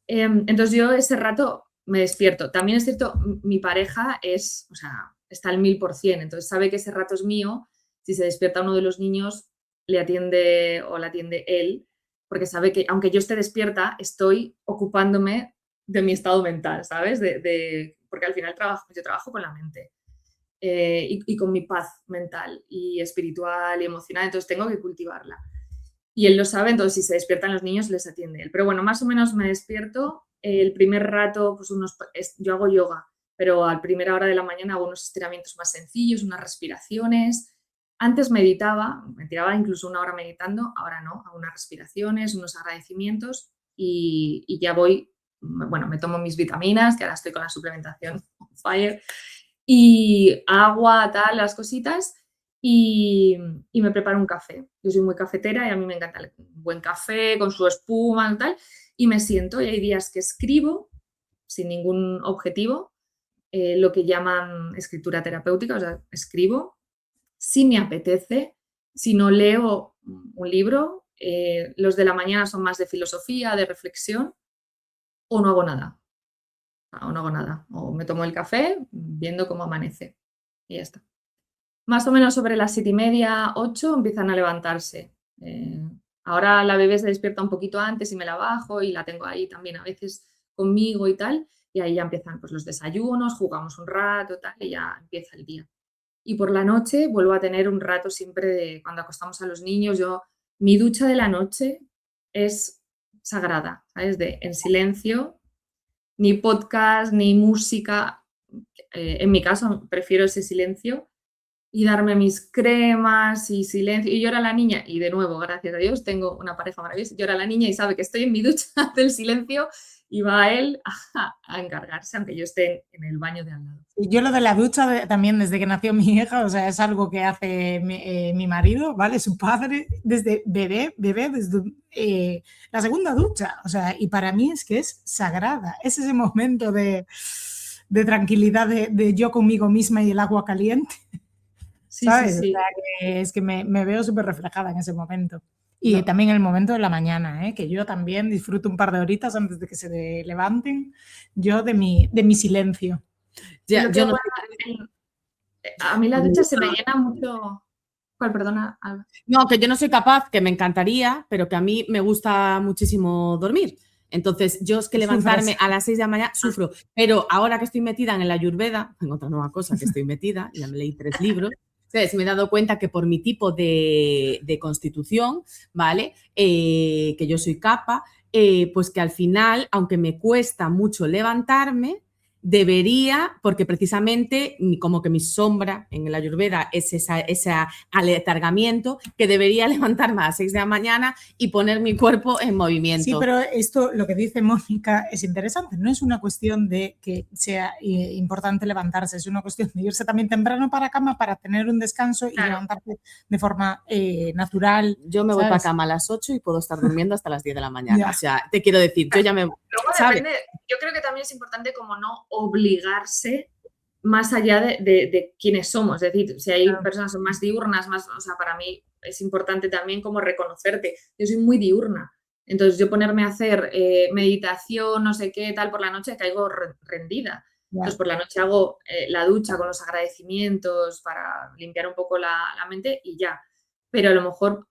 Entonces yo ese rato me despierto. También es cierto, mi pareja está al 1000%, entonces sabe que ese rato es mío. Si se despierta uno de los niños, le atiende o la atiende él, porque sabe que aunque yo esté despierta, estoy ocupándome de mi estado mental, ¿sabes? Porque al final yo trabajo con la mente y con mi paz mental y espiritual y emocional, entonces tengo que cultivarla. Y él lo sabe, entonces si se despiertan los niños les atiende él. Pero bueno, más o menos me despierto. El primer rato, pues yo hago yoga, pero a primera hora de la mañana hago unos estiramientos más sencillos, unas respiraciones. Antes meditaba, me tiraba incluso 1 hora meditando, ahora no, hago unas respiraciones, unos agradecimientos y ya voy, bueno, me tomo mis vitaminas, que ahora estoy con la suplementación on fire, y agua, tal, las cositas. Y me preparo un café. Yo soy muy cafetera y a mí me encanta el buen café con su espuma y tal. Y me siento y hay días que escribo sin ningún objetivo, lo que llaman escritura terapéutica, o sea, escribo si me apetece, si no leo un libro, los de la mañana son más de filosofía, de reflexión, o no hago nada. O no hago nada. O me tomo el café viendo cómo amanece. Y ya está. Más o menos sobre las 7:30, 8 empiezan a levantarse. Ahora la bebé se despierta un poquito antes y me la bajo y la tengo ahí también a veces conmigo y tal. Y ahí ya empiezan pues, los desayunos, jugamos un rato tal, y ya empieza el día. Y por la noche vuelvo a tener un rato siempre de cuando acostamos a los niños. Mi ducha de la noche es sagrada, ¿sabes? En silencio, ni podcast, ni música. En mi caso prefiero ese silencio. Y darme mis cremas y silencio. Y llora la niña, y de nuevo, gracias a Dios, tengo una pareja maravillosa. Llora la niña y sabe que estoy en mi ducha del silencio y va él a encargarse, aunque yo esté en el baño de al lado. Y yo lo de la ducha también desde que nació mi hija, o sea, es algo que hace mi marido, ¿vale? Su padre, desde bebé, desde la segunda ducha, o sea, y para mí es que es sagrada. Es ese momento de tranquilidad de yo conmigo misma y el agua caliente. Sí, ¿sabes? sí, sí. O sea, que es que me veo súper reflejada en ese momento. Y también en el momento de la mañana, que yo también disfruto un par de horitas antes de que se levanten, yo de mi silencio. Ya, yo no A mí la ducha se me llena mucho. ¿Cuál, perdona? No, que yo no soy capaz, que me encantaría, pero que a mí me gusta muchísimo dormir. Entonces, yo es que levantarme a las 6 de la mañana sufro. Pero ahora que estoy metida en el Ayurveda, en otra nueva cosa que estoy metida, ya me leí 3 libros, ¿sabes? Me he dado cuenta que por mi tipo de constitución, ¿vale? Que yo soy Kapha, pues que al final, aunque me cuesta mucho levantarme, debería, porque precisamente como que mi sombra en el Ayurveda es ese aletargamiento, que debería levantarme a las 6 de la mañana y poner mi cuerpo en movimiento. Sí, pero esto, lo que dice Mónica, es interesante. No es una cuestión de que sea importante levantarse, es una cuestión de irse también temprano para cama para tener un descanso y levantarse de forma natural. Yo me voy para cama a las 8 y puedo estar durmiendo hasta las 10 de la mañana. O sea, te quiero decir, yo ya me... Luego depende, yo creo que también es importante como no obligarse más allá de quiénes somos. Es decir, si hay personas más diurnas, o sea, para mí es importante también como reconocerte. Yo soy muy diurna. Entonces, yo ponerme a hacer meditación, no sé qué, tal, por la noche, caigo rendida. Entonces, por la noche hago la ducha con los agradecimientos para limpiar un poco la mente y ya. Pero a lo mejor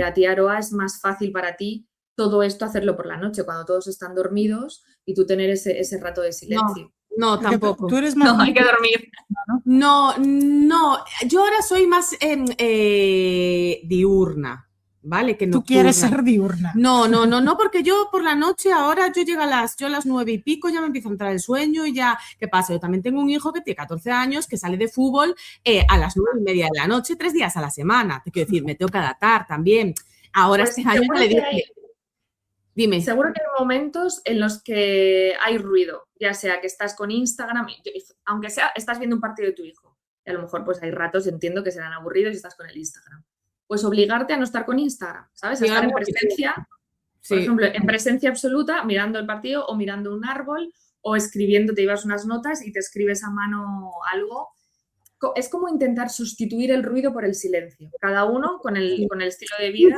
a ti, Aroa, es más fácil para ti todo esto hacerlo por la noche, cuando todos están dormidos y tú tener ese rato de silencio. No, tampoco. Tú eres más... No, hay que dormir. No, yo ahora soy más diurna, ¿vale? Que Tú quieres ser diurna. No, porque yo por la noche ahora yo llego a las 9 y pico, ya me empieza a entrar el sueño y ya, ¿qué pasa? Yo también tengo un hijo que tiene 14 años que sale de fútbol a las 9:30 de la noche, 3 días a la semana. Te quiero decir, me tengo que adaptar también. Ahora Pues este año ya le dije... Dime. Seguro que hay momentos en los que hay ruido, ya sea que estás con Instagram, aunque sea, estás viendo un partido de tu hijo, y a lo mejor pues hay ratos, entiendo que serán aburridos y estás con el Instagram. Pues obligarte a no estar con Instagram, ¿sabes? A estar en presencia, por ejemplo, en presencia absoluta, mirando el partido o mirando un árbol o escribiendo, te llevas unas notas y te escribes a mano algo, es como intentar sustituir el ruido por el silencio, cada uno con el estilo de vida.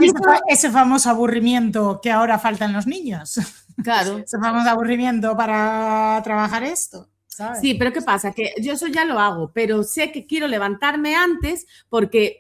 Ese famoso aburrimiento que ahora falta en los niños. Claro. Ese famoso aburrimiento para trabajar esto, ¿sabes? Sí, pero ¿qué pasa? Que yo eso ya lo hago, pero sé que quiero levantarme antes porque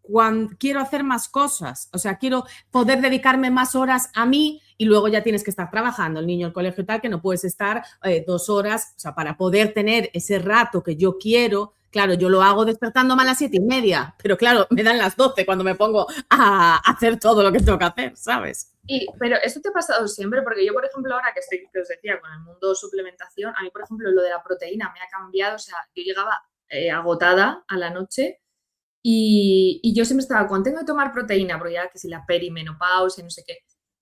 cuando quiero hacer más cosas, o sea, quiero poder dedicarme más horas a mí y luego ya tienes que estar trabajando, el niño, el colegio y tal, que no puedes estar 2 horas, o sea, para poder tener ese rato que yo quiero. Claro, yo lo hago despertándome a las 7:30, pero claro, me dan las 12 cuando me pongo a hacer todo lo que tengo que hacer, ¿sabes? Pero ¿esto te ha pasado siempre? Porque yo, por ejemplo, ahora que os decía, con el mundo suplementación, a mí, por ejemplo, lo de la proteína me ha cambiado. O sea, yo llegaba agotada a la noche y yo siempre estaba con, tengo que tomar proteína, porque ya que si la perimenopausia, no sé qué.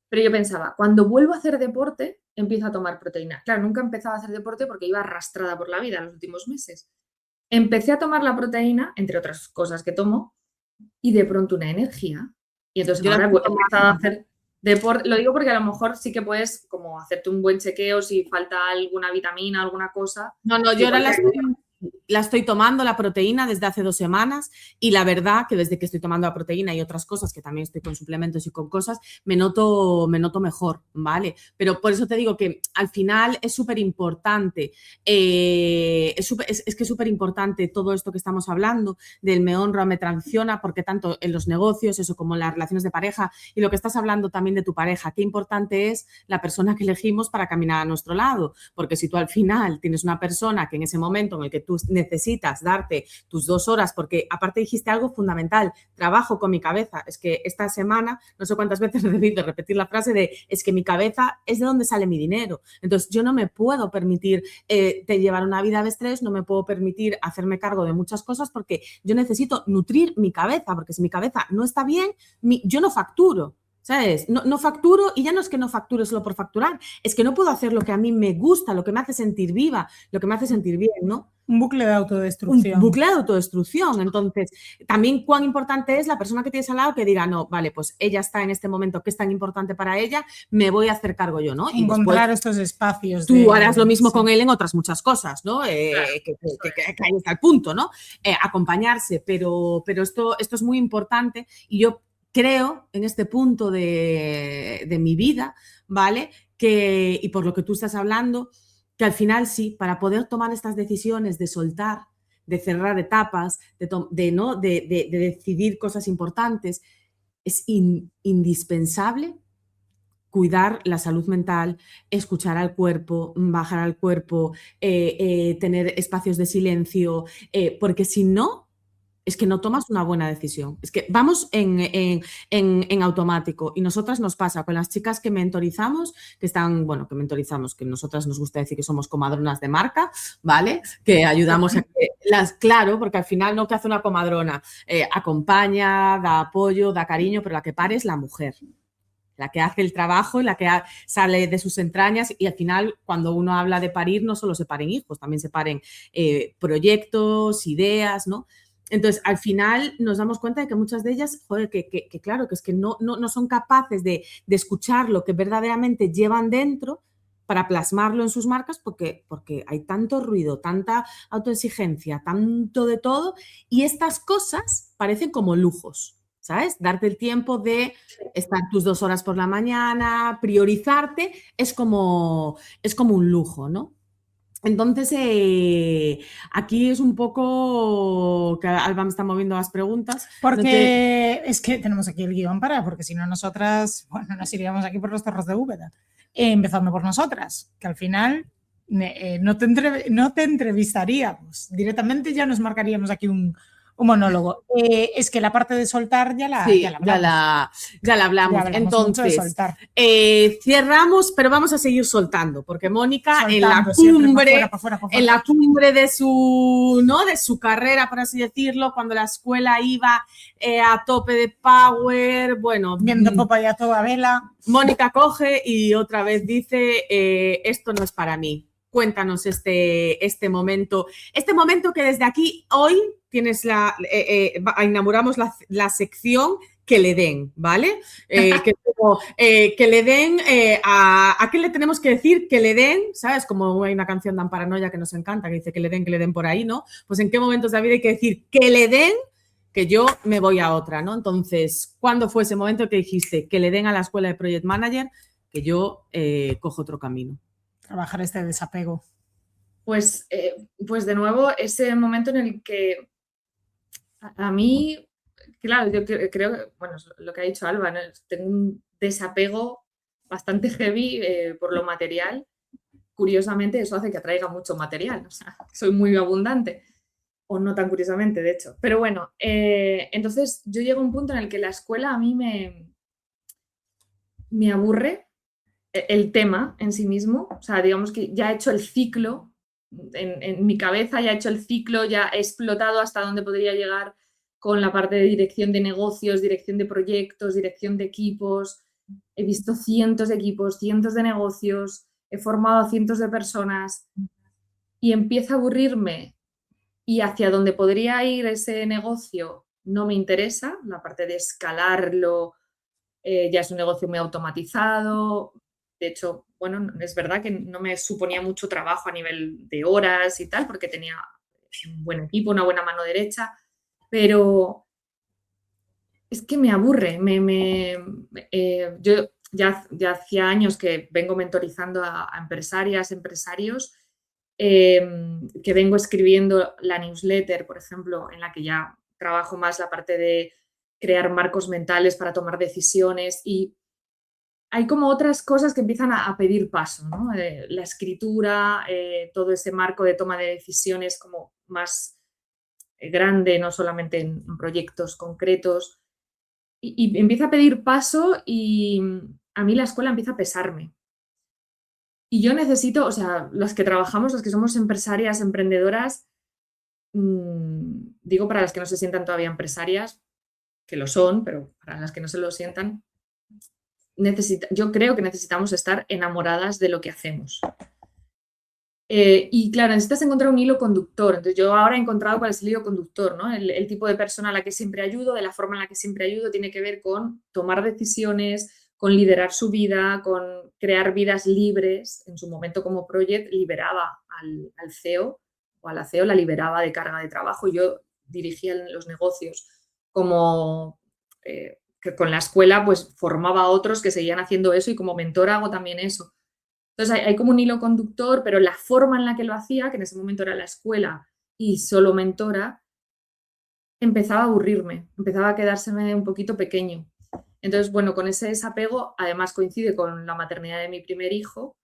Pero yo pensaba, cuando vuelvo a hacer deporte, empiezo a tomar proteína. Claro, nunca empezaba a hacer deporte porque iba arrastrada por la vida en los últimos meses. Empecé a tomar la proteína, entre otras cosas que tomo, y de pronto una energía. Y entonces ahora he empezado a hacer deporte. Lo digo porque a lo mejor sí que puedes como hacerte un buen chequeo si falta alguna vitamina, alguna cosa. No, yo ahora la estoy tomando, la proteína, desde hace 2 semanas y la verdad que desde que estoy tomando la proteína y otras cosas, que también estoy con suplementos y con cosas, me noto mejor, ¿vale? Pero por eso te digo que al final es súper importante, es que es súper importante todo esto que estamos hablando del me honra, me traiciona, porque tanto en los negocios, eso como en las relaciones de pareja y lo que estás hablando también de tu pareja, qué importante es la persona que elegimos para caminar a nuestro lado, porque si tú al final tienes una persona que en ese momento en el que tú necesitas darte tus 2 horas, porque aparte dijiste algo fundamental, trabajo con mi cabeza. Es que esta semana, no sé cuántas veces he debido repetir la frase de es que mi cabeza es de donde sale mi dinero. Entonces, yo no me puedo permitir de llevar una vida de estrés, no me puedo permitir hacerme cargo de muchas cosas porque yo necesito nutrir mi cabeza, porque si mi cabeza no está bien, yo no facturo. ¿Sabes? No facturo y ya no es que no facture solo por facturar, es que no puedo hacer lo que a mí me gusta, lo que me hace sentir viva, lo que me hace sentir bien, ¿no? Un bucle de autodestrucción. Un bucle de autodestrucción. Entonces, también cuán importante es la persona que tienes al lado que diga, no, vale, pues ella está en este momento que es tan importante para ella, me voy a hacer cargo yo, ¿no? Y encontrar estos espacios. Tú harás lo mismo con él en otras muchas cosas, ¿no? Que ahí está el punto, ¿no? Acompañarse, pero esto es muy importante y yo creo en este punto de mi vida, ¿vale? Y por lo que tú estás hablando, que al final sí, para poder tomar estas decisiones de soltar, de cerrar etapas, de decidir cosas importantes, es indispensable cuidar la salud mental, escuchar al cuerpo, bajar al cuerpo, tener espacios de silencio, porque si no, es que no tomas una buena decisión. Es que vamos en automático y nosotras nos pasa con las chicas que mentorizamos, que nosotras nos gusta decir que somos comadronas de marca, ¿vale? Que ayudamos a que claro, porque al final no que hace una comadrona, acompaña, da apoyo, da cariño, pero la que pare es la mujer. La que hace el trabajo y la que sale de sus entrañas y al final cuando uno habla de parir no solo se paren hijos, también se paren proyectos, ideas, ¿no? Entonces, al final nos damos cuenta de que muchas de ellas, joder, que claro, que es que no son capaces de escuchar lo que verdaderamente llevan dentro para plasmarlo en sus marcas porque hay tanto ruido, tanta autoexigencia, tanto de todo y estas cosas parecen como lujos, ¿sabes? Darte el tiempo de estar tus 2 horas por la mañana, priorizarte, es como un lujo, ¿no? Entonces, aquí es un poco que Alba me está moviendo las preguntas. Porque entonces, es que tenemos aquí el guión porque si no nosotras, bueno, nos iríamos aquí por los cerros de Úbeda. Empezando por nosotras, que al final no te entrevistaríamos. Directamente ya nos marcaríamos aquí un monólogo. Es que la parte de soltar ya la hablamos. Entonces, cerramos, pero vamos a seguir soltando, porque Mónica en la cumbre de su carrera, por así decirlo, cuando la escuela iba a tope de power, bueno... Viendo popa y a toda vela. Mónica coge y otra vez dice, esto no es para mí. Cuéntanos este momento que desde aquí hoy inauguramos la sección que le den, ¿vale? Que le den, ¿a qué le tenemos que decir que le den? ¿Sabes? Como hay una canción de Paranoia que nos encanta, que dice que le den por ahí, ¿no? Pues en qué momentos de la vida hay que decir que le den, que yo me voy a otra, ¿no? Entonces, ¿cuándo fue ese momento que dijiste que le den a la escuela de Project Manager, que yo cojo otro camino? Trabajar este desapego. Pues de nuevo, ese momento en el que a mí, claro, yo creo que, bueno, lo que ha dicho Alba, ¿no? Tengo un desapego bastante heavy por lo material. Curiosamente, eso hace que atraiga mucho material, o sea, soy muy abundante, o no tan curiosamente, de hecho. Pero bueno, entonces yo llego a un punto en el que la escuela a mí me aburre el tema en sí mismo, o sea, digamos que ya he hecho el ciclo, en mi cabeza ya he hecho el ciclo, ya he explotado hasta donde podría llegar con la parte de dirección de negocios, dirección de proyectos, dirección de equipos. He visto cientos de equipos, cientos de negocios, he formado a cientos de personas y empieza a aburrirme y hacia donde podría ir ese negocio no me interesa, la parte de escalarlo, ya es un negocio muy automatizado. De hecho, bueno, es verdad que no me suponía mucho trabajo a nivel de horas y tal, porque tenía un buen equipo, una buena mano derecha, pero es que me aburre. Yo ya hacía años que vengo mentorizando a empresarias, empresarios, que vengo escribiendo la newsletter, por ejemplo, en la que ya trabajo más la parte de crear marcos mentales para tomar decisiones y hay como otras cosas que empiezan a pedir paso, ¿no? La escritura, todo ese marco de toma de decisiones como más grande, no solamente en proyectos concretos. Y empieza a pedir paso y a mí la escuela empieza a pesarme. Y yo necesito, o sea, las que trabajamos, las que somos empresarias, emprendedoras, digo para las que no se sientan todavía empresarias, que lo son, pero para las que no se lo sientan, yo creo que necesitamos estar enamoradas de lo que hacemos. Y claro, necesitas encontrar un hilo conductor. Entonces yo ahora he encontrado cuál es el hilo conductor, ¿no? El tipo de persona a la que siempre ayudo, de la forma en la que siempre ayudo, tiene que ver con tomar decisiones, con liderar su vida, con crear vidas libres. En su momento como project liberaba al CEO o a la CEO, la liberaba de carga de trabajo. Yo dirigía los negocios como... que con la escuela pues formaba a otros que seguían haciendo eso y como mentora hago también eso. Entonces hay como un hilo conductor, pero la forma en la que lo hacía, que en ese momento era la escuela y solo mentora, empezaba a aburrirme, empezaba a quedárseme un poquito pequeño. Entonces, bueno, con ese desapego, además coincide con la maternidad de mi primer hijo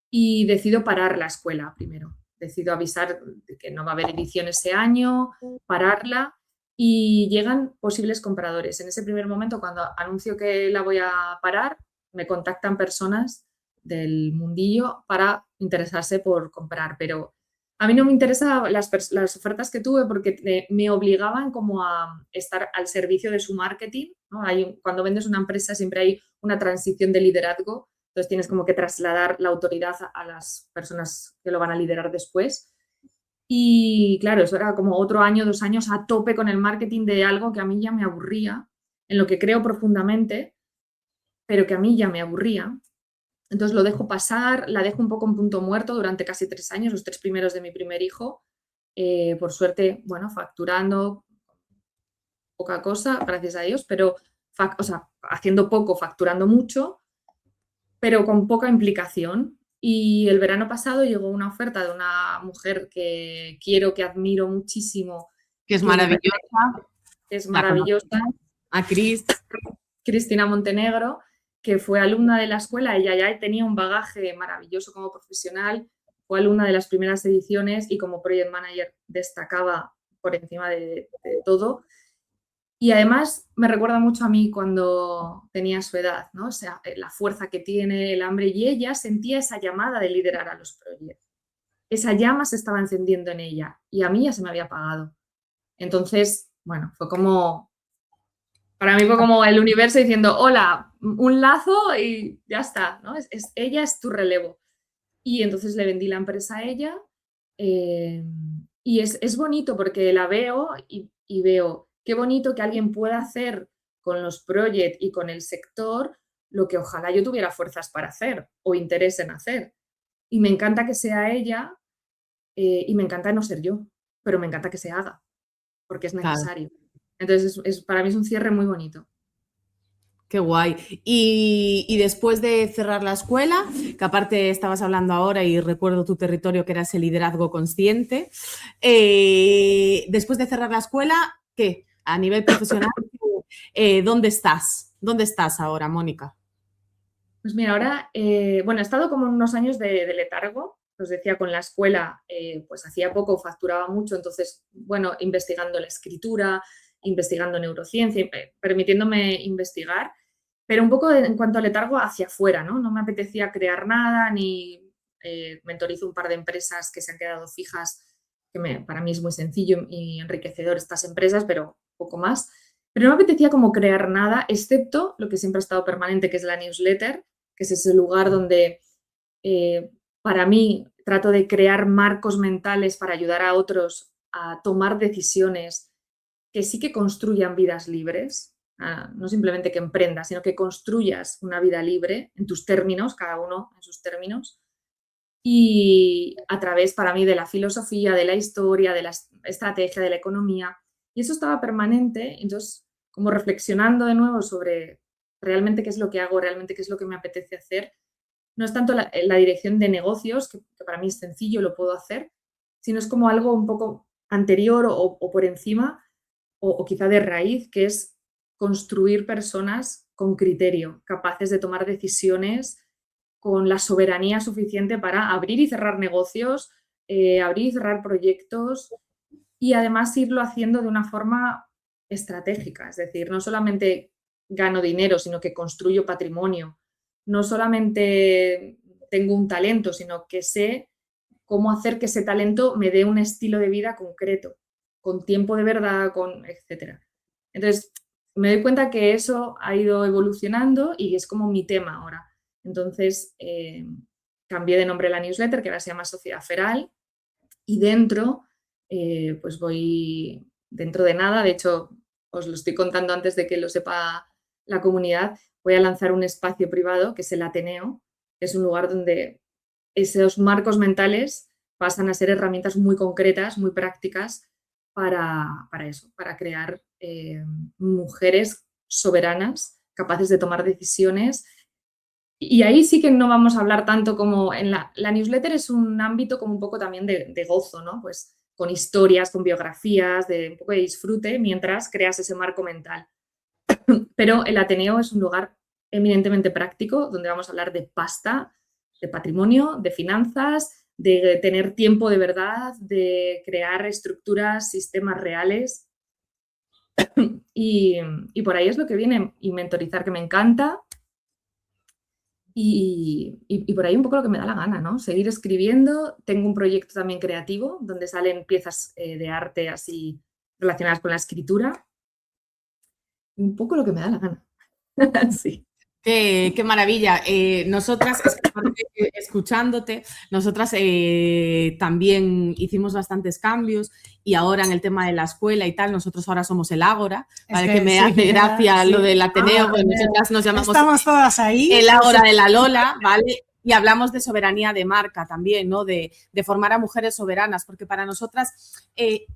y decido parar la escuela primero. Decido avisar de que no va a haber edición ese año, pararla. Y llegan posibles compradores. En ese primer momento, cuando anuncio que la voy a parar, me contactan personas del mundillo para interesarse por comprar. Pero a mí no me interesan las ofertas que tuve porque me obligaban como a estar al servicio de su marketing, ¿no? Cuando vendes una empresa siempre hay una transición de liderazgo, entonces tienes como que trasladar la autoridad a las personas que lo van a liderar después. Y claro, eso era como otro año, 2 años a tope con el marketing de algo que a mí ya me aburría, en lo que creo profundamente, pero que a mí ya me aburría. Entonces lo dejo pasar, la dejo un poco en punto muerto durante casi 3 años, los 3 primeros de mi primer hijo. Por suerte, bueno, facturando poca cosa, gracias a Dios, pero haciendo poco, facturando mucho, pero con poca implicación. Y el verano pasado llegó una oferta de una mujer que quiero, que admiro muchísimo. Que es maravillosa. Es maravillosa. A Cristina Montenegro, que fue alumna de la escuela. Ella ya tenía un bagaje maravilloso como profesional. Fue alumna de las primeras ediciones y como project manager destacaba por encima de todo. Y además me recuerda mucho a mí cuando tenía su edad, ¿no? O sea, la fuerza que tiene, el hambre, y ella sentía esa llamada de liderar a los proyectos. Esa llama se estaba encendiendo en ella y a mí ya se me había apagado. Entonces, bueno, para mí fue como el universo diciendo, hola, un lazo y ya está, ¿no? Ella es tu relevo. Y entonces le vendí la empresa a ella y es bonito porque la veo y veo qué bonito que alguien pueda hacer con los projects y con el sector lo que ojalá yo tuviera fuerzas para hacer o interés en hacer. Y me encanta que sea ella y me encanta no ser yo, pero me encanta que se haga porque es necesario. Entonces, para mí es un cierre muy bonito. Qué guay. Y después de cerrar la escuela, que aparte estabas hablando ahora y recuerdo tu territorio que era ese liderazgo consciente, después de cerrar la escuela, ¿qué? A nivel profesional, ¿dónde estás? ¿Dónde estás ahora, Mónica? Pues mira, ahora, bueno, he estado como unos años de letargo. Os decía, con la escuela, pues hacía poco, facturaba mucho, entonces, bueno, investigando la escritura, investigando neurociencia, permitiéndome investigar, pero un poco en cuanto a letargo hacia afuera, ¿no? No me apetecía crear nada, ni mentorizo un par de empresas que se han quedado fijas, que para mí es muy sencillo y enriquecedor estas empresas, pero poco más. Pero no me apetecía como crear nada, excepto lo que siempre ha estado permanente, que es la newsletter, que es ese lugar donde para mí trato de crear marcos mentales para ayudar a otros a tomar decisiones que sí que construyan vidas libres, no simplemente que emprendas, sino que construyas una vida libre en tus términos, cada uno en sus términos, y a través para mí de la filosofía, de la historia, de la estrategia, de la economía. Y eso estaba permanente, entonces como reflexionando de nuevo sobre realmente qué es lo que hago, realmente qué es lo que me apetece hacer. No es tanto la dirección de negocios, que para mí es sencillo, lo puedo hacer, sino es como algo un poco anterior o por encima, o quizá de raíz, que es construir personas con criterio, capaces de tomar decisiones con la soberanía suficiente para abrir y cerrar negocios, abrir y cerrar proyectos y además irlo haciendo de una forma estratégica. Es decir, no solamente gano dinero, sino que construyo patrimonio. No solamente tengo un talento, sino que sé cómo hacer que ese talento me dé un estilo de vida concreto, con tiempo de verdad, etcétera. Entonces, me doy cuenta que eso ha ido evolucionando y es como mi tema ahora. Entonces, cambié de nombre la newsletter, que ahora se llama Sociedad Feral, y dentro, pues voy dentro de nada, de hecho, os lo estoy contando antes de que lo sepa la comunidad, voy a lanzar un espacio privado que es el Ateneo, que es un lugar donde esos marcos mentales pasan a ser herramientas muy concretas, muy prácticas para eso, para crear mujeres soberanas, capaces de tomar decisiones. Y ahí sí que no vamos a hablar tanto como en la newsletter, es un ámbito como un poco también de gozo, ¿no? Pues con historias, con biografías, de un poco de disfrute mientras creas ese marco mental. Pero el Ateneo es un lugar eminentemente práctico donde vamos a hablar de pasta, de patrimonio, de finanzas, de tener tiempo de verdad, de crear estructuras, sistemas reales. Y por ahí es lo que viene, y mentorizar, que me encanta. Y por ahí un poco lo que me da la gana, ¿no? Seguir escribiendo. Tengo un proyecto también creativo donde salen piezas de arte así relacionadas con la escritura. Un poco lo que me da la gana. Sí. Qué maravilla. Nosotras, escuchándote, nosotras también hicimos bastantes cambios y ahora en el tema de la escuela y tal, nosotros ahora somos el Ágora, ¿vale? Que me hace gracia lo del Ateneo, pues nosotras nos llamamos estamos todas ahí. El Ágora de la Lola, ¿vale? Y hablamos de soberanía de marca también, ¿no? De formar a mujeres soberanas, porque para nosotras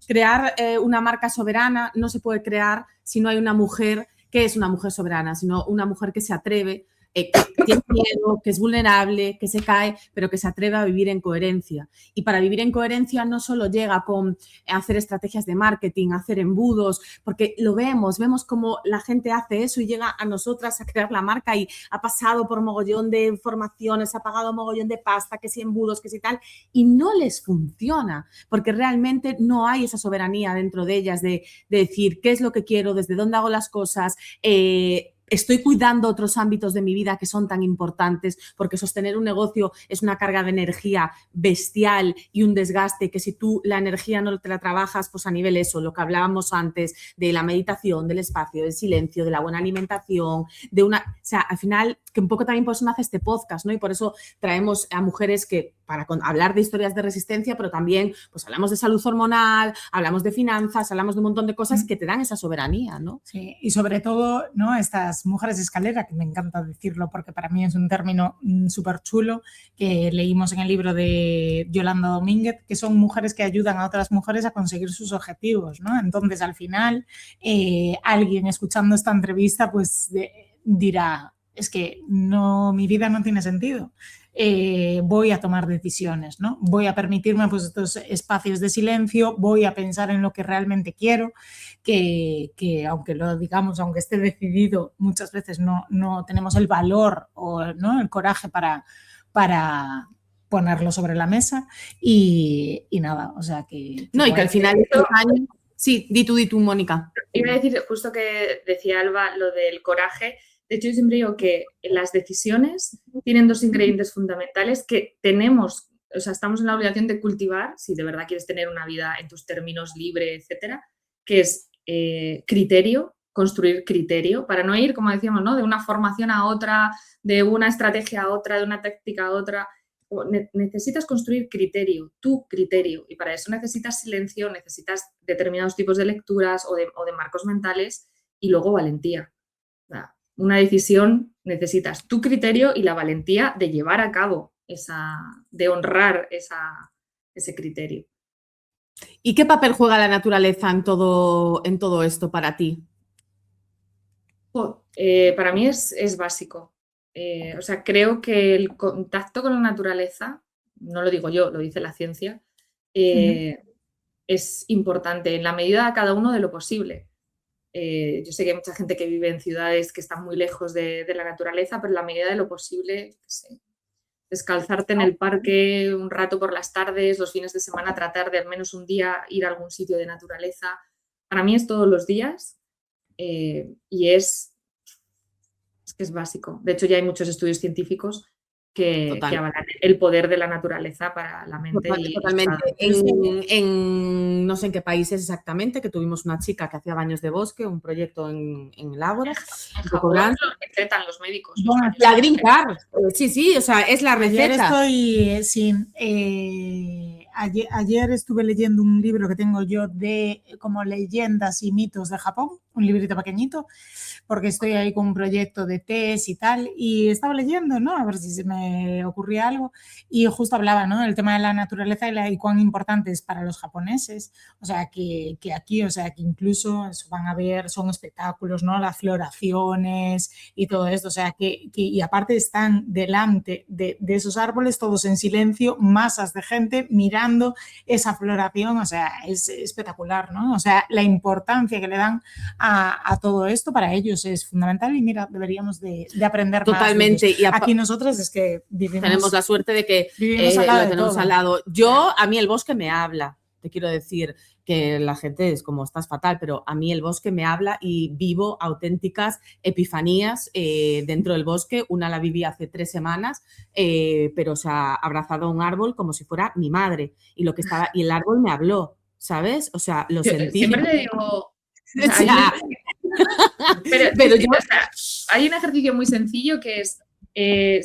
crear una marca soberana no se puede crear si no hay una mujer que es una mujer soberana, sino una mujer que se atreve, que tiene miedo, que es vulnerable, que se cae, pero que se atreve a vivir en coherencia. Y para vivir en coherencia no solo llega con hacer estrategias de marketing, hacer embudos, porque lo vemos cómo la gente hace eso y llega a nosotras a crear la marca y ha pasado por mogollón de formaciones, ha pagado mogollón de pasta, que si embudos, que si tal, y no les funciona, porque realmente no hay esa soberanía dentro de ellas de decir qué es lo que quiero, desde dónde hago las cosas, estoy cuidando otros ámbitos de mi vida que son tan importantes, porque sostener un negocio es una carga de energía bestial y un desgaste que si tú la energía no te la trabajas, pues a nivel eso, lo que hablábamos antes de la meditación, del espacio, del silencio, de la buena alimentación, o sea, al final, que un poco también por eso nace este podcast, ¿no? Y por eso traemos a mujeres que para hablar de historias de resistencia, pero también pues hablamos de salud hormonal, hablamos de finanzas, hablamos de un montón de cosas que te dan esa soberanía, ¿no? Sí, y sobre todo, ¿no? Estas mujeres escalera, que me encanta decirlo porque para mí es un término súper chulo, que leímos en el libro de Yolanda Domínguez, que son mujeres que ayudan a otras mujeres a conseguir sus objetivos, ¿no? Entonces, al final, alguien escuchando esta entrevista, pues dirá, es que no, mi vida no tiene sentido. Voy a tomar decisiones, ¿no? Voy a permitirme pues estos espacios de silencio, voy a pensar en lo que realmente quiero, que aunque lo digamos, aunque esté decidido, muchas veces no tenemos el valor o, ¿no?, el coraje para ponerlo sobre la mesa y nada, o sea que... No, y que al final de estos años... Sí, di tú, Mónica. Iba a decir justo que decía Alba lo del coraje. De hecho, yo siempre digo que las decisiones tienen dos ingredientes fundamentales que tenemos, o sea, estamos en la obligación de cultivar, si de verdad quieres tener una vida en tus términos libre, etcétera, que es criterio, construir criterio, para no ir, como decíamos, ¿no?, de una formación a otra, de una estrategia a otra, de una táctica a otra. Necesitas construir criterio, tu criterio, y para eso necesitas silencio, necesitas determinados tipos de lecturas o de marcos mentales y luego valentía. Una decisión necesitas tu criterio y la valentía de llevar a cabo de honrar ese criterio. ¿Y qué papel juega la naturaleza en todo esto para ti? Para mí es básico. O sea, creo que el contacto con la naturaleza, no lo digo yo, lo dice la ciencia, es importante en la medida de cada uno de lo posible. Yo sé que hay mucha gente que vive en ciudades que están muy lejos de la naturaleza, pero en la medida de lo posible, descalzarte en el parque un rato por las tardes, los fines de semana, tratar de al menos un día ir a algún sitio de naturaleza. Para mí es todos los días y es que es básico. De hecho, ya hay muchos estudios científicos que avalan el poder de la naturaleza para la mente. Totalmente. No sé en qué países exactamente, que tuvimos una chica que hacía baños de bosque, un proyecto en el Ágora. En Japón lo recetan los médicos. La Green Card. Sí, o sea, es la receta. Ayer estuve leyendo un libro que tengo yo de como leyendas y mitos de Japón, un librito pequeñito, porque estoy ahí con un proyecto de test y tal, y estaba leyendo, ¿no?, a ver si se me ocurría algo, y justo hablaba, ¿no?, del tema de la naturaleza y cuán importante es para los japoneses, o sea, que aquí, o sea, que incluso van a ver, son espectáculos, ¿no?, las floraciones y todo esto, o sea, y aparte están delante de esos árboles, todos en silencio, masas de gente mirando esa floración, o sea, es espectacular, ¿no? O sea, la importancia que le dan a todo esto para ellos es fundamental y mira, deberíamos de aprender totalmente. Más. Totalmente. Aquí nosotros es que tenemos la suerte de que lo tenemos al lado. A mí el bosque me habla, te quiero decir que la gente es como, estás fatal, pero a mí el bosque me habla y vivo auténticas epifanías dentro del bosque. Una la viví hace 3 semanas, pero o sea, abrazado a un árbol como si fuera mi madre y el árbol me habló, ¿sabes? O sea, lo sentí. Siempre le digo... hay un ejercicio muy sencillo que es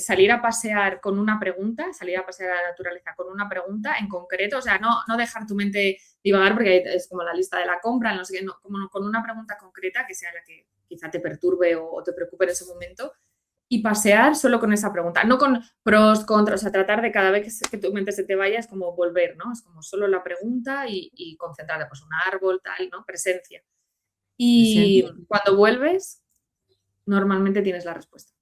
salir a pasear con una pregunta, salir a pasear a la naturaleza con una pregunta en concreto, o sea, no dejar tu mente divagar porque es como la lista de la compra, no sé qué, como con una pregunta concreta que sea la que quizá te perturbe o te preocupe en ese momento y pasear solo con esa pregunta, no con pros, contras, o sea, tratar de cada vez que tu mente se te vaya es como volver, ¿no? Es como solo la pregunta y concentrarte, pues un árbol, tal, ¿no? Presencia. Y cuando vuelves, normalmente tienes la respuesta.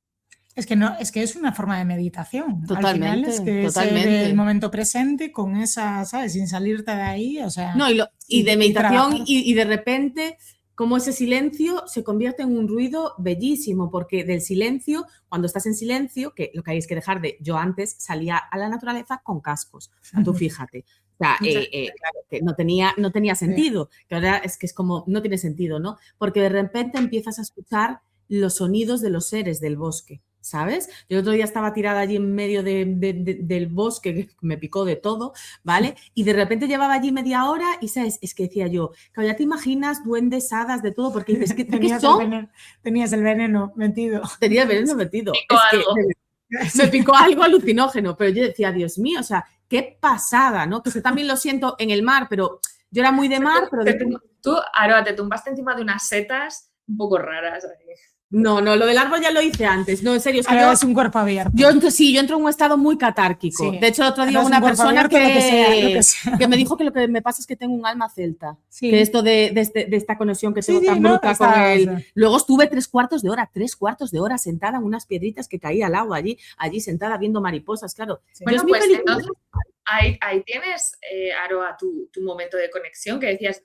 Es que es una forma de meditación. Totalmente. Al final es que totalmente. Ser el momento presente con esa, ¿sabes? Sin salirte de ahí, o sea... No, y de meditación y de repente, como ese silencio se convierte en un ruido bellísimo, porque del silencio, cuando estás en silencio, que lo que hay es que dejar de... Yo antes salía a la naturaleza con cascos, tú fíjate. O sea, claro, que no tenía sentido, que ahora es como, no tiene sentido, ¿no? Porque de repente empiezas a escuchar los sonidos de los seres del bosque, ¿sabes? Yo el otro día estaba tirada allí en medio del bosque, que me picó de todo, ¿vale? Y de repente llevaba allí media hora y, ¿sabes? Es que decía yo, claro, ya te imaginas duendes, hadas, de todo, porque dices, ¿qué son? Tenías el veneno metido. Tenía el veneno metido. Picó algo. Me picó algo alucinógeno, pero yo decía, Dios mío, o sea, qué pasada, ¿no? Que eso también lo siento en el mar, pero yo era muy de mar, pero... Tú, Aroa, te tumbaste encima de unas setas un poco raras. No, lo del árbol ya lo hice antes. No, en serio. Es que es un cuerpo abierto. Yo entro en un estado muy catárquico. Sí. De hecho, el otro día una persona que me dijo que lo que me pasa es que tengo un alma celta. Sí. Que esto de esta conexión que tengo tan bruta con él. Luego estuve 3/4 de hora sentada en unas piedritas que caía al agua allí sentada viendo mariposas, claro. Sí. Bueno, pues entonces ahí tienes, Aroa, tu momento de conexión que decías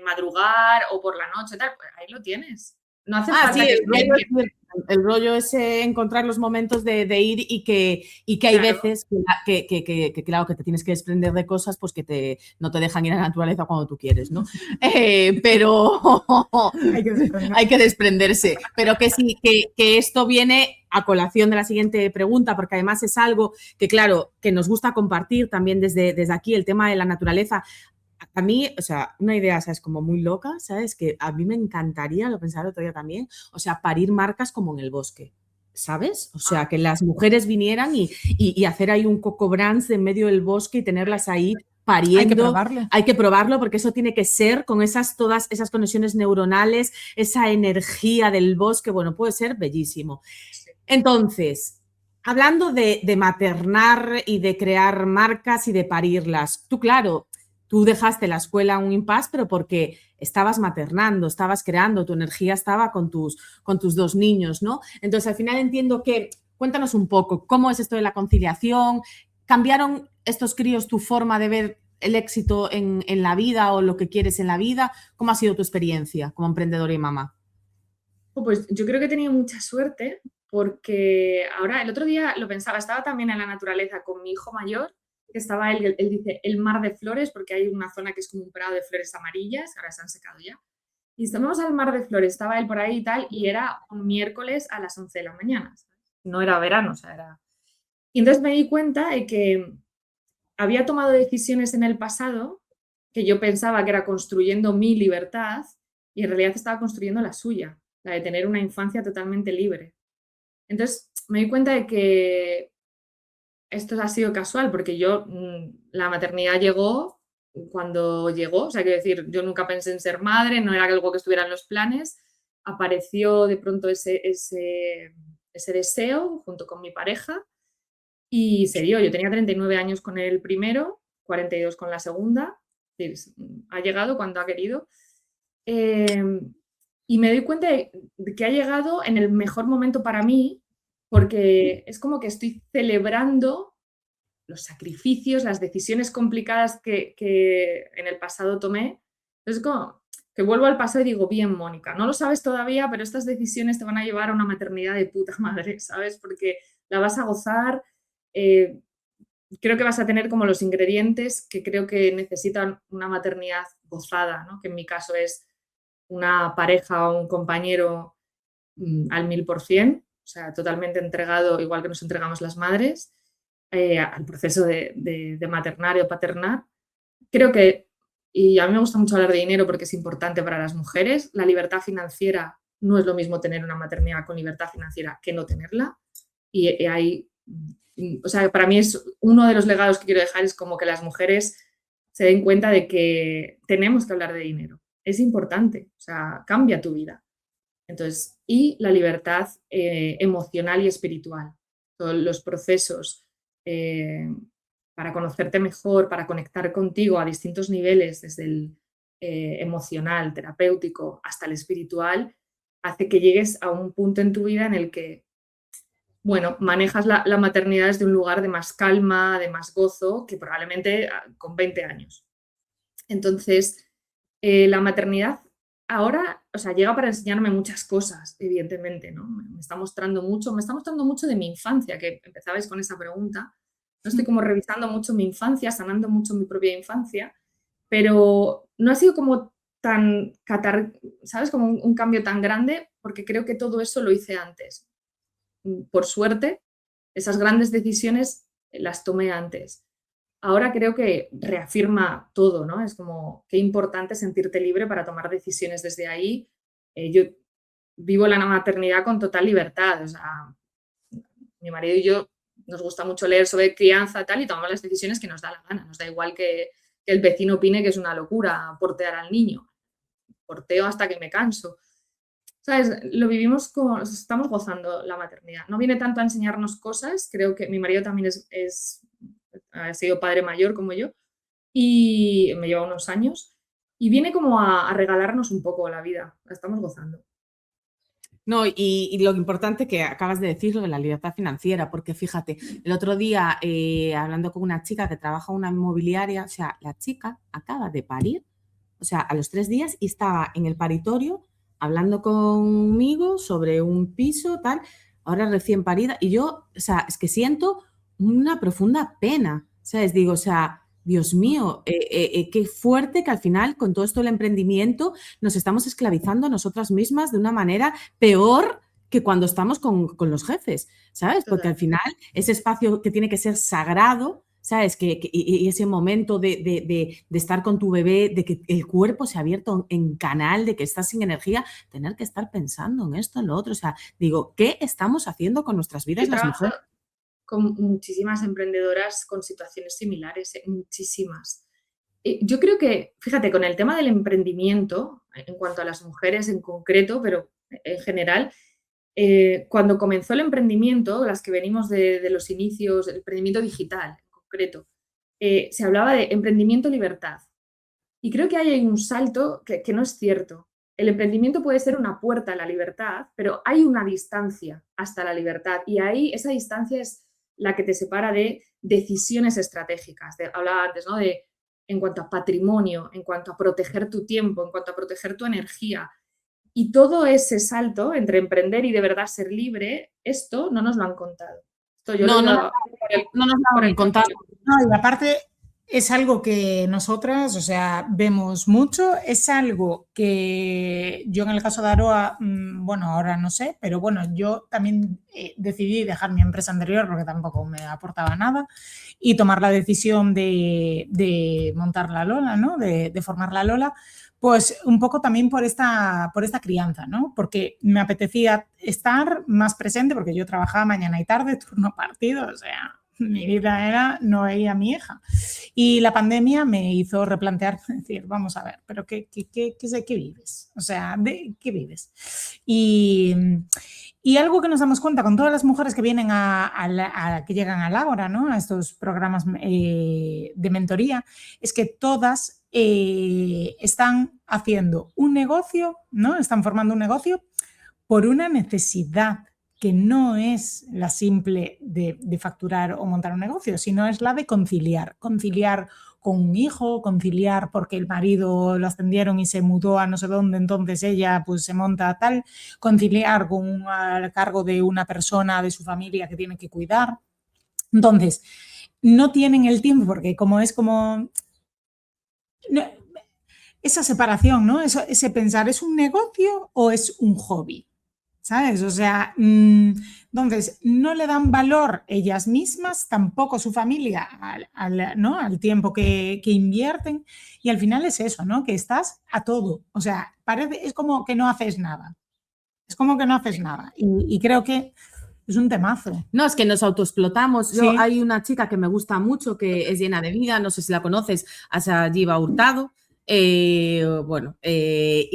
madrugar o por la noche, tal, pues ahí lo tienes. No hace falta el rollo es encontrar los momentos de ir y que hay veces que claro, que te tienes que desprender de cosas pues que no te dejan ir a la naturaleza cuando tú quieres, ¿no? Pero hay que desprenderse. Pero que sí, que esto viene a colación de la siguiente pregunta, porque además es algo que, claro, que nos gusta compartir también desde aquí, el tema de la naturaleza. A mí, o sea, una idea, ¿sabes? Como muy loca, ¿sabes? Que a mí me encantaría, lo pensaba el otro día también, o sea, parir marcas como en el bosque, ¿sabes? O sea, que las mujeres vinieran y hacer ahí un coco branch en medio del bosque y tenerlas ahí pariendo. Hay que probarlo porque eso tiene que ser con todas esas conexiones neuronales, esa energía del bosque, bueno, puede ser bellísimo. Entonces, hablando de maternar y de crear marcas y de parirlas, tú, claro, tú dejaste la escuela un impasse, pero porque estabas maternando, estabas creando, tu energía estaba con tus 2 niños, ¿no? Entonces, al final entiendo que, cuéntanos un poco, ¿cómo es esto de la conciliación? ¿Cambiaron estos críos tu forma de ver el éxito en la vida o lo que quieres en la vida? ¿Cómo ha sido tu experiencia como emprendedora y mamá? Pues yo creo que he tenido mucha suerte porque ahora, el otro día lo pensaba, estaba también en la naturaleza con mi hijo mayor, que estaba él dice el mar de flores, porque hay una zona que es como un prado de flores amarillas, ahora se han secado ya, y estábamos al mar de flores, estaba él por ahí y tal, y era un miércoles a las 11 de la mañana, ¿sabes? No era verano, o sea, era... Y entonces me di cuenta de que había tomado decisiones en el pasado que yo pensaba que era construyendo mi libertad y en realidad estaba construyendo la suya, la de tener una infancia totalmente libre. Entonces me di cuenta de que esto ha sido casual porque la maternidad llegó cuando llegó, o sea, quiero decir, yo nunca pensé en ser madre, no era algo que estuviera en los planes, apareció de pronto ese deseo junto con mi pareja y se dio. Yo tenía 39 años con el primero, 42 con la segunda, es decir, ha llegado cuando ha querido. Y me doy cuenta de que ha llegado en el mejor momento para mí, porque es como que estoy celebrando los sacrificios, las decisiones complicadas que en el pasado tomé. Entonces, como que vuelvo al pasado y digo, bien, Mónica, no lo sabes todavía, pero estas decisiones te van a llevar a una maternidad de puta madre, ¿sabes? Porque la vas a gozar. Creo que vas a tener como los ingredientes que creo que necesitan una maternidad gozada, ¿no? Que en mi caso es una pareja o un compañero al 1000%, o sea, totalmente entregado, igual que nos entregamos las madres, al proceso de maternar o paternar. Creo que, y a mí me gusta mucho hablar de dinero porque es importante para las mujeres, la libertad financiera no es lo mismo tener una maternidad con libertad financiera que no tenerla. Y hay, o sea, para mí es uno de los legados que quiero dejar es como que las mujeres se den cuenta de que tenemos que hablar de dinero. Es importante, o sea, cambia tu vida. Entonces, y la libertad emocional y espiritual. Todos los procesos para conocerte mejor, para conectar contigo a distintos niveles, desde el emocional, terapéutico, hasta el espiritual, hace que llegues a un punto en tu vida en el que, bueno, manejas la maternidad desde un lugar de más calma, de más gozo, que probablemente con 20 años. Entonces, la maternidad ahora, o sea, llega para enseñarme muchas cosas, evidentemente, ¿no? Me está mostrando mucho de mi infancia, que empezabais con esa pregunta. No estoy como revisando mucho mi infancia, sanando mucho mi propia infancia, pero no ha sido como ¿sabes? Como un cambio tan grande, porque creo que todo eso lo hice antes. Por suerte, esas grandes decisiones las tomé antes. Ahora creo que reafirma todo, ¿no? Es como qué importante sentirte libre para tomar decisiones desde ahí. Yo vivo la maternidad con total libertad. O sea, mi marido y yo nos gusta mucho leer sobre crianza y tal, y tomamos las decisiones que nos da la gana. Nos da igual que el vecino opine que es una locura portear al niño. Porteo hasta que me canso. ¿Sabes? Lo vivimos como, estamos gozando la maternidad. No viene tanto a enseñarnos cosas, creo que mi marido también ha sido padre mayor como yo y me lleva unos años y viene como a regalarnos un poco la vida, la estamos gozando. No, y lo importante que acabas de decir, lo de la libertad financiera, porque fíjate, el otro día hablando con una chica que trabaja en una inmobiliaria, o sea, la chica acaba de parir, o sea, a los 3 días y estaba en el paritorio hablando conmigo sobre un piso, tal, ahora recién parida, y yo, o sea, es que siento una profunda pena, ¿sabes? Digo, o sea, Dios mío, qué fuerte que al final con todo esto del emprendimiento nos estamos esclavizando a nosotras mismas de una manera peor que cuando estamos con los jefes, ¿sabes? Porque al final ese espacio que tiene que ser sagrado, ¿sabes? Y ese momento de estar con tu bebé, de que el cuerpo se ha abierto en canal, de que estás sin energía, tener que estar pensando en esto, en lo otro. O sea, digo, ¿qué estamos haciendo con nuestras vidas las mujeres? Con muchísimas emprendedoras con situaciones similares, muchísimas. Yo creo que, fíjate, con el tema del emprendimiento, en cuanto a las mujeres en concreto, pero en general, cuando comenzó el emprendimiento, las que venimos de los inicios, el emprendimiento digital en concreto, se hablaba de emprendimiento libertad. Y creo que hay un salto que no es cierto. El emprendimiento puede ser una puerta a la libertad, pero hay una distancia hasta la libertad y ahí esa distancia es la que te separa de decisiones estratégicas. Hablaba antes, ¿no? De en cuanto a patrimonio, en cuanto a proteger tu tiempo, en cuanto a proteger tu energía. Y todo ese salto entre emprender y de verdad ser libre, esto no nos lo han contado. Esto yo no nos lo han contado. No, y aparte es algo que nosotras, o sea, vemos mucho, es algo que yo en el caso de Aroa, bueno, ahora no sé, pero bueno, yo también decidí dejar mi empresa anterior porque tampoco me aportaba nada y tomar la decisión de montar la Lola, ¿no? De formar la Lola, pues un poco también por esta crianza, ¿no? Porque me apetecía estar más presente porque yo trabajaba mañana y tarde, turno partido, o sea, mi vida era no veía a mi hija. Y la pandemia me hizo replantear, decir, vamos a ver, pero ¿qué vives? O sea, ¿de qué vives? Y algo que nos damos cuenta con todas las mujeres que vienen que llegan al Ágora, ¿no? A estos programas de mentoría, es que todas están haciendo un negocio, ¿no? Están formando un negocio por una necesidad que no es la simple de facturar o montar un negocio, sino es la de conciliar con un hijo, conciliar porque el marido lo ascendieron y se mudó a no sé dónde, entonces ella pues se monta tal, conciliar con al cargo de una persona de su familia que tiene que cuidar. Entonces, no tienen el tiempo porque como es como... esa separación, ¿no? Ese pensar, ¿es un negocio o es un hobby? ¿Sabes? O sea, entonces no le dan valor ellas mismas, tampoco su familia, ¿no? Al tiempo que invierten y al final es eso, ¿no? Que estás a todo. O sea, es como que no haces nada. Es como que no haces nada. Y creo que es un temazo. No, es que nos autoexplotamos. Sí. Hay una chica que me gusta mucho, que es llena de vida, no sé si la conoces, Asayiva Hurtado. Y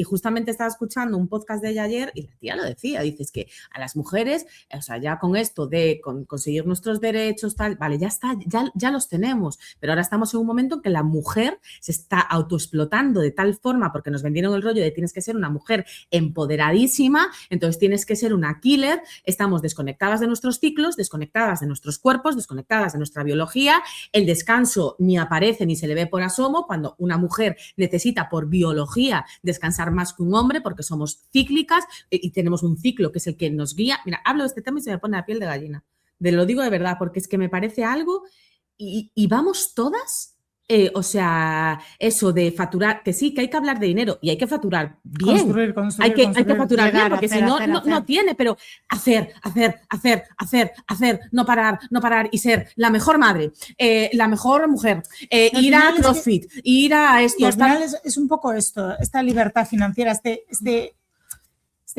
justamente estaba escuchando un podcast de ella ayer y la tía lo decía, dices que a las mujeres, o sea, ya con esto de conseguir nuestros derechos, tal, vale, ya está, ya los tenemos, pero ahora estamos en un momento en que la mujer se está autoexplotando de tal forma, porque nos vendieron el rollo de tienes que ser una mujer empoderadísima, entonces tienes que ser una killer, estamos desconectadas de nuestros ciclos, desconectadas de nuestros cuerpos, desconectadas de nuestra biología, el descanso ni aparece ni se le ve por asomo, cuando una mujer necesita por biología descansar más que un hombre porque somos cíclicas y tenemos un ciclo que es el que nos guía. Mira, hablo de este tema y se me pone la piel de gallina. Lo digo de verdad porque es que me parece algo y vamos todas o sea, eso de facturar, que sí, que hay que hablar de dinero y hay que facturar bien. Construir, Hay que facturar bien, llegar, porque hacer, si no, hacer, no hacer. tiene, pero hacer, no parar y ser la mejor madre, la mejor mujer, Al ir a final es que- CrossFit, ir a esto. Y al final es un poco esto, esta libertad financiera,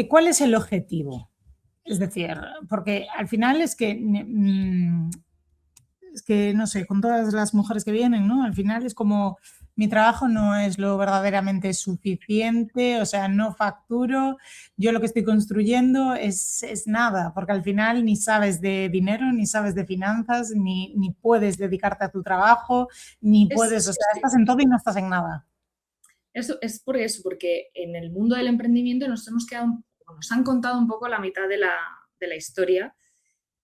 ¿cuál es el objetivo? Es decir, porque al final es que no sé, con todas las mujeres que vienen, ¿no? Al final es como mi trabajo no es lo verdaderamente suficiente, o sea, no facturo, yo lo que estoy construyendo es nada, porque al final ni sabes de dinero, ni sabes de finanzas, ni puedes dedicarte a tu trabajo, ni puedes, o sea, estás en todo y no estás en nada. Eso es por eso, porque en el mundo del emprendimiento nos han contado un poco la mitad de la historia.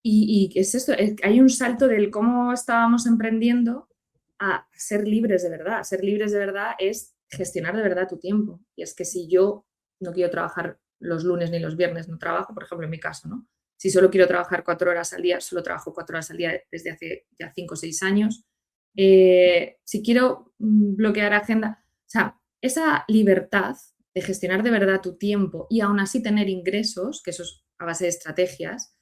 Y es esto, hay un salto del cómo estábamos emprendiendo a ser libres de verdad. Ser libres de verdad es gestionar de verdad tu tiempo. Y es que si yo no quiero trabajar los lunes ni los viernes, no trabajo, por ejemplo, en mi caso, ¿no? Si solo quiero trabajar 4 horas al día, solo trabajo 4 horas al día desde hace ya 5 o 6 años. Si quiero bloquear agenda, o sea, esa libertad de gestionar de verdad tu tiempo y aún así tener ingresos, que eso es a base de estrategias,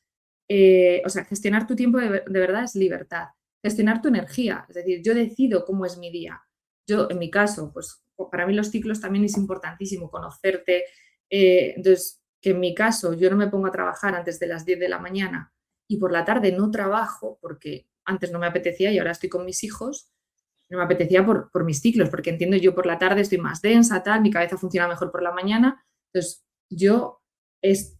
o sea, gestionar tu tiempo de verdad es libertad. Gestionar tu energía, es decir, yo decido cómo es mi día. Yo, en mi caso, pues para mí los ciclos también es importantísimo conocerte. Entonces, que en mi caso yo no me pongo a trabajar antes de las 10 de la mañana y por la tarde no trabajo porque antes no me apetecía y ahora estoy con mis hijos, no me apetecía por mis ciclos, porque entiendo yo por la tarde estoy más densa, tal, mi cabeza funciona mejor por la mañana. Entonces, yo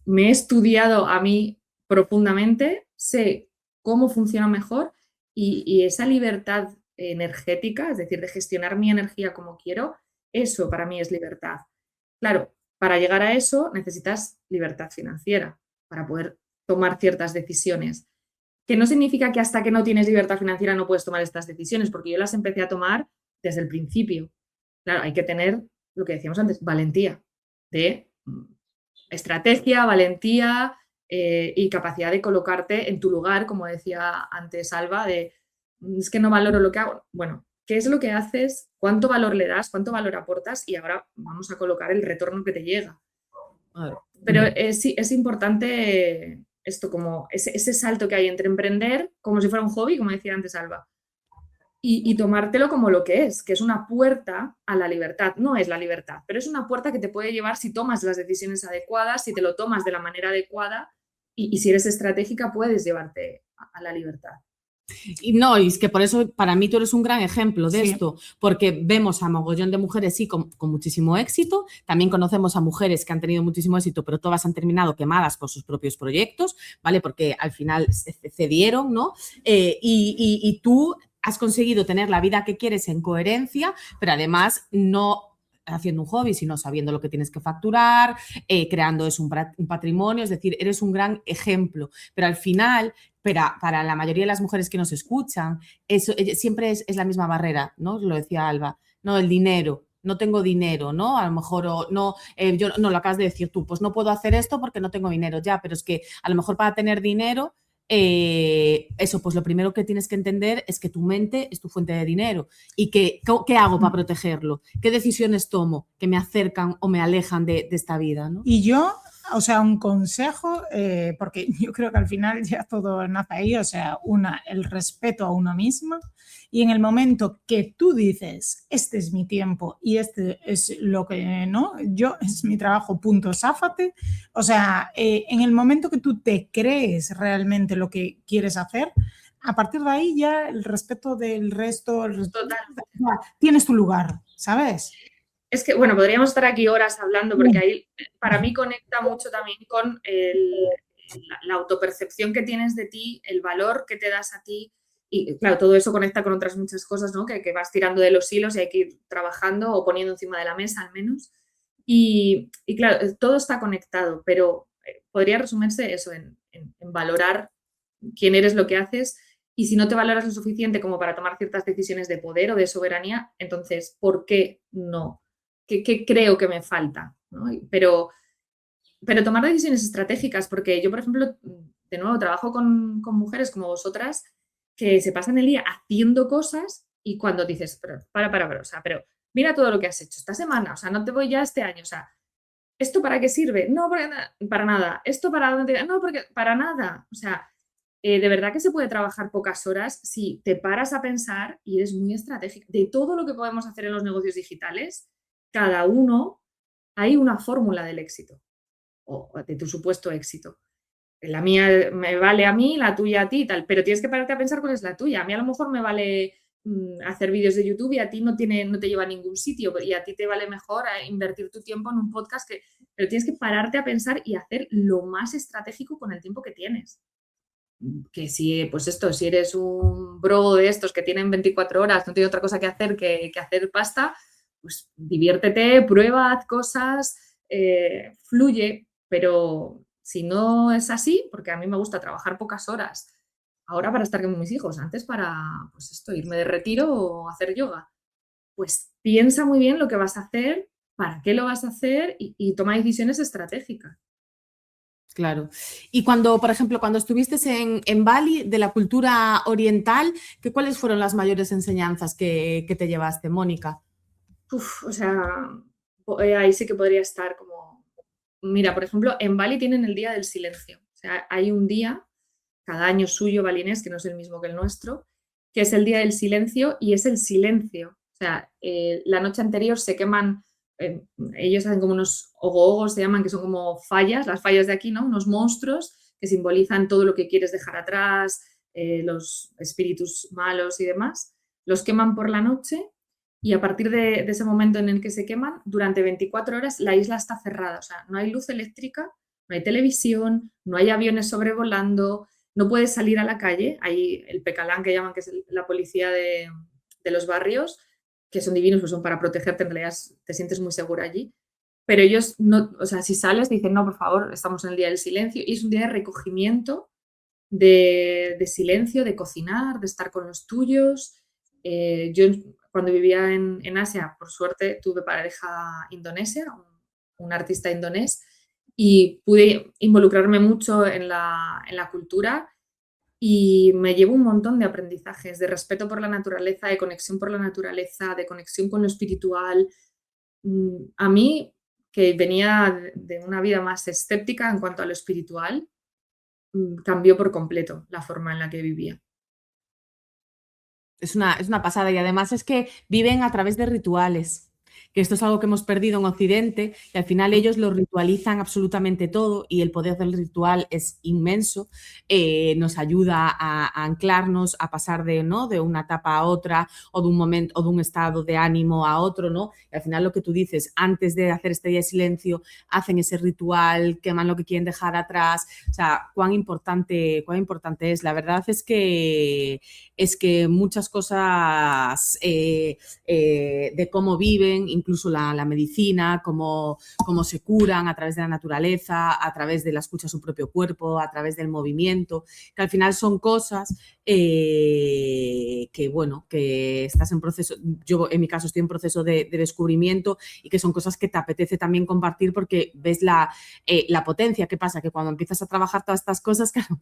me he estudiado a mí profundamente, sé cómo funciona mejor y esa libertad energética, es decir, de gestionar mi energía como quiero, eso para mí es libertad. Claro, para llegar a eso necesitas libertad financiera para poder tomar ciertas decisiones, que no significa que hasta que no tienes libertad financiera no puedes tomar estas decisiones, porque yo las empecé a tomar desde el principio. Claro, hay que tener lo que decíamos antes, valentía de estrategia, valentía y capacidad de colocarte en tu lugar, como decía antes Alba, de es que no valoro lo que hago. Bueno, ¿qué es lo que haces? ¿Cuánto valor le das? ¿Cuánto valor aportas? Y ahora vamos a colocar el retorno que te llega. Pero es importante esto, como ese salto que hay entre emprender, como si fuera un hobby, como decía antes Alba, y tomártelo como lo que es una puerta a la libertad. No es la libertad, pero es una puerta que te puede llevar si tomas las decisiones adecuadas, si te lo tomas de la manera adecuada y si eres estratégica puedes llevarte a la libertad. Y no, y es que por eso para mí tú eres un gran ejemplo de Sí. esto, porque vemos a mogollón de mujeres, sí, con muchísimo éxito, también conocemos a mujeres que han tenido muchísimo éxito, pero todas han terminado quemadas por sus propios proyectos, ¿vale? Porque al final se cedieron, ¿no? Y tú has conseguido tener la vida que quieres en coherencia, pero además no haciendo un hobby, sino sabiendo lo que tienes que facturar, creando un patrimonio, es decir, eres un gran ejemplo, pero al final para la mayoría de las mujeres que nos escuchan, eso siempre es la misma barrera, ¿no? Lo decía Alba, no, el dinero, no tengo dinero, ¿no? A lo mejor yo no lo acabas de decir tú, pues no puedo hacer esto porque no tengo dinero ya, pero es que a lo mejor para tener dinero, eso, pues lo primero que tienes que entender es que tu mente es tu fuente de dinero y ¿qué hago para protegerlo? ¿Qué decisiones tomo que me acercan o me alejan de esta vida, ¿no? Y yo, o sea, un consejo, porque yo creo que al final ya todo nace ahí, o sea, el respeto a uno mismo y en el momento que tú dices, este es mi tiempo y este es lo que, ¿no? Es mi trabajo, punto, záfate. O sea, en el momento que tú te crees realmente lo que quieres hacer, a partir de ahí ya el respeto del resto, tienes tu lugar, ¿sabes? Es que, bueno, podríamos estar aquí horas hablando porque ahí para mí conecta mucho también con la autopercepción que tienes de ti, el valor que te das a ti y, claro, todo eso conecta con otras muchas cosas, ¿no? Que vas tirando de los hilos y hay que ir trabajando o poniendo encima de la mesa al menos. Y claro, todo está conectado, pero podría resumirse eso en valorar quién eres, lo que haces. Y si no te valoras lo suficiente como para tomar ciertas decisiones de poder o de soberanía, entonces, ¿por qué no? ¿Qué creo que me falta? ¿No? Pero tomar decisiones estratégicas, porque yo, por ejemplo, de nuevo, trabajo con mujeres como vosotras que se pasan el día haciendo cosas Y cuando dices, pero, o sea, pero mira todo lo que has hecho esta semana, o sea, no te voy ya este año, o sea, ¿esto para qué sirve? No, para nada. ¿Esto para dónde? No, porque para nada. O sea, de verdad que se puede trabajar pocas horas si te paras a pensar y eres muy estratégico. De todo lo que podemos hacer en los negocios digitales, cada uno hay una fórmula del éxito o de tu supuesto éxito. La mía me vale a mí, la tuya a ti y tal, pero tienes que pararte a pensar cuál es la tuya. A mí a lo mejor me vale hacer vídeos de YouTube y a ti no te lleva a ningún sitio y a ti te vale mejor invertir tu tiempo en un podcast, pero tienes que pararte a pensar y hacer lo más estratégico con el tiempo que tienes. Que si, pues esto, si eres un bro de estos que tienen 24 horas, no tiene otra cosa que hacer que hacer pasta, pues diviértete, prueba, haz cosas, fluye, pero si no es así, porque a mí me gusta trabajar pocas horas, ahora para estar con mis hijos, antes para, pues esto, irme de retiro o hacer yoga, pues piensa muy bien lo que vas a hacer, para qué lo vas a hacer y toma decisiones estratégicas. Claro. Y cuando, por ejemplo, cuando estuviste en Bali, de la cultura oriental, ¿cuáles fueron las mayores enseñanzas que te llevaste, Mónica? O sea, ahí sí que podría estar como... Mira, por ejemplo, en Bali tienen el Día del Silencio. O sea, hay un día, cada año suyo balinés, que no es el mismo que el nuestro, que es el Día del Silencio y es el silencio. O sea, la noche anterior se queman... ellos hacen como unos ogogos, se llaman, que son como fallas, las fallas de aquí, ¿no? Unos monstruos que simbolizan todo lo que quieres dejar atrás, los espíritus malos y demás. Los queman por la noche y a partir de ese momento en el que se queman, durante 24 horas la isla está cerrada. O sea, no hay luz eléctrica, no hay televisión, no hay aviones sobrevolando, no puedes salir a la calle. Hay el Pecalán, que llaman, que es la policía de los barrios, que son divinos, pues son para protegerte, en realidad te sientes muy segura allí. Pero ellos, no, o sea, si sales, dicen, no, por favor, estamos en el Día del Silencio, y es un día de recogimiento, de silencio, de cocinar, de estar con los tuyos. Yo, cuando vivía en Asia, por suerte, tuve pareja indonesia, un artista indonés, y pude involucrarme mucho en la cultura. Y me llevo un montón de aprendizajes, de respeto por la naturaleza, de conexión por la naturaleza, de conexión con lo espiritual. A mí, que venía de una vida más escéptica en cuanto a lo espiritual, cambió por completo la forma en la que vivía. Es una pasada y además es que viven a través de rituales. Que esto es algo que hemos perdido en Occidente y al final ellos lo ritualizan absolutamente todo y el poder del ritual es inmenso, nos ayuda a anclarnos, a pasar de una etapa a otra o de un momento o de un estado de ánimo a otro, ¿no? Y al final lo que tú dices, antes de hacer este día de silencio, hacen ese ritual, queman lo que quieren dejar atrás, o sea, cuán importante es. La verdad es que muchas cosas de cómo viven, incluso la medicina, cómo se curan a través de la naturaleza, a través de la escucha a su propio cuerpo, a través del movimiento, que al final son cosas que estás en proceso, yo en mi caso estoy en proceso de descubrimiento y que son cosas que te apetece también compartir porque ves la potencia. ¿Qué pasa? Que cuando empiezas a trabajar todas estas cosas, claro,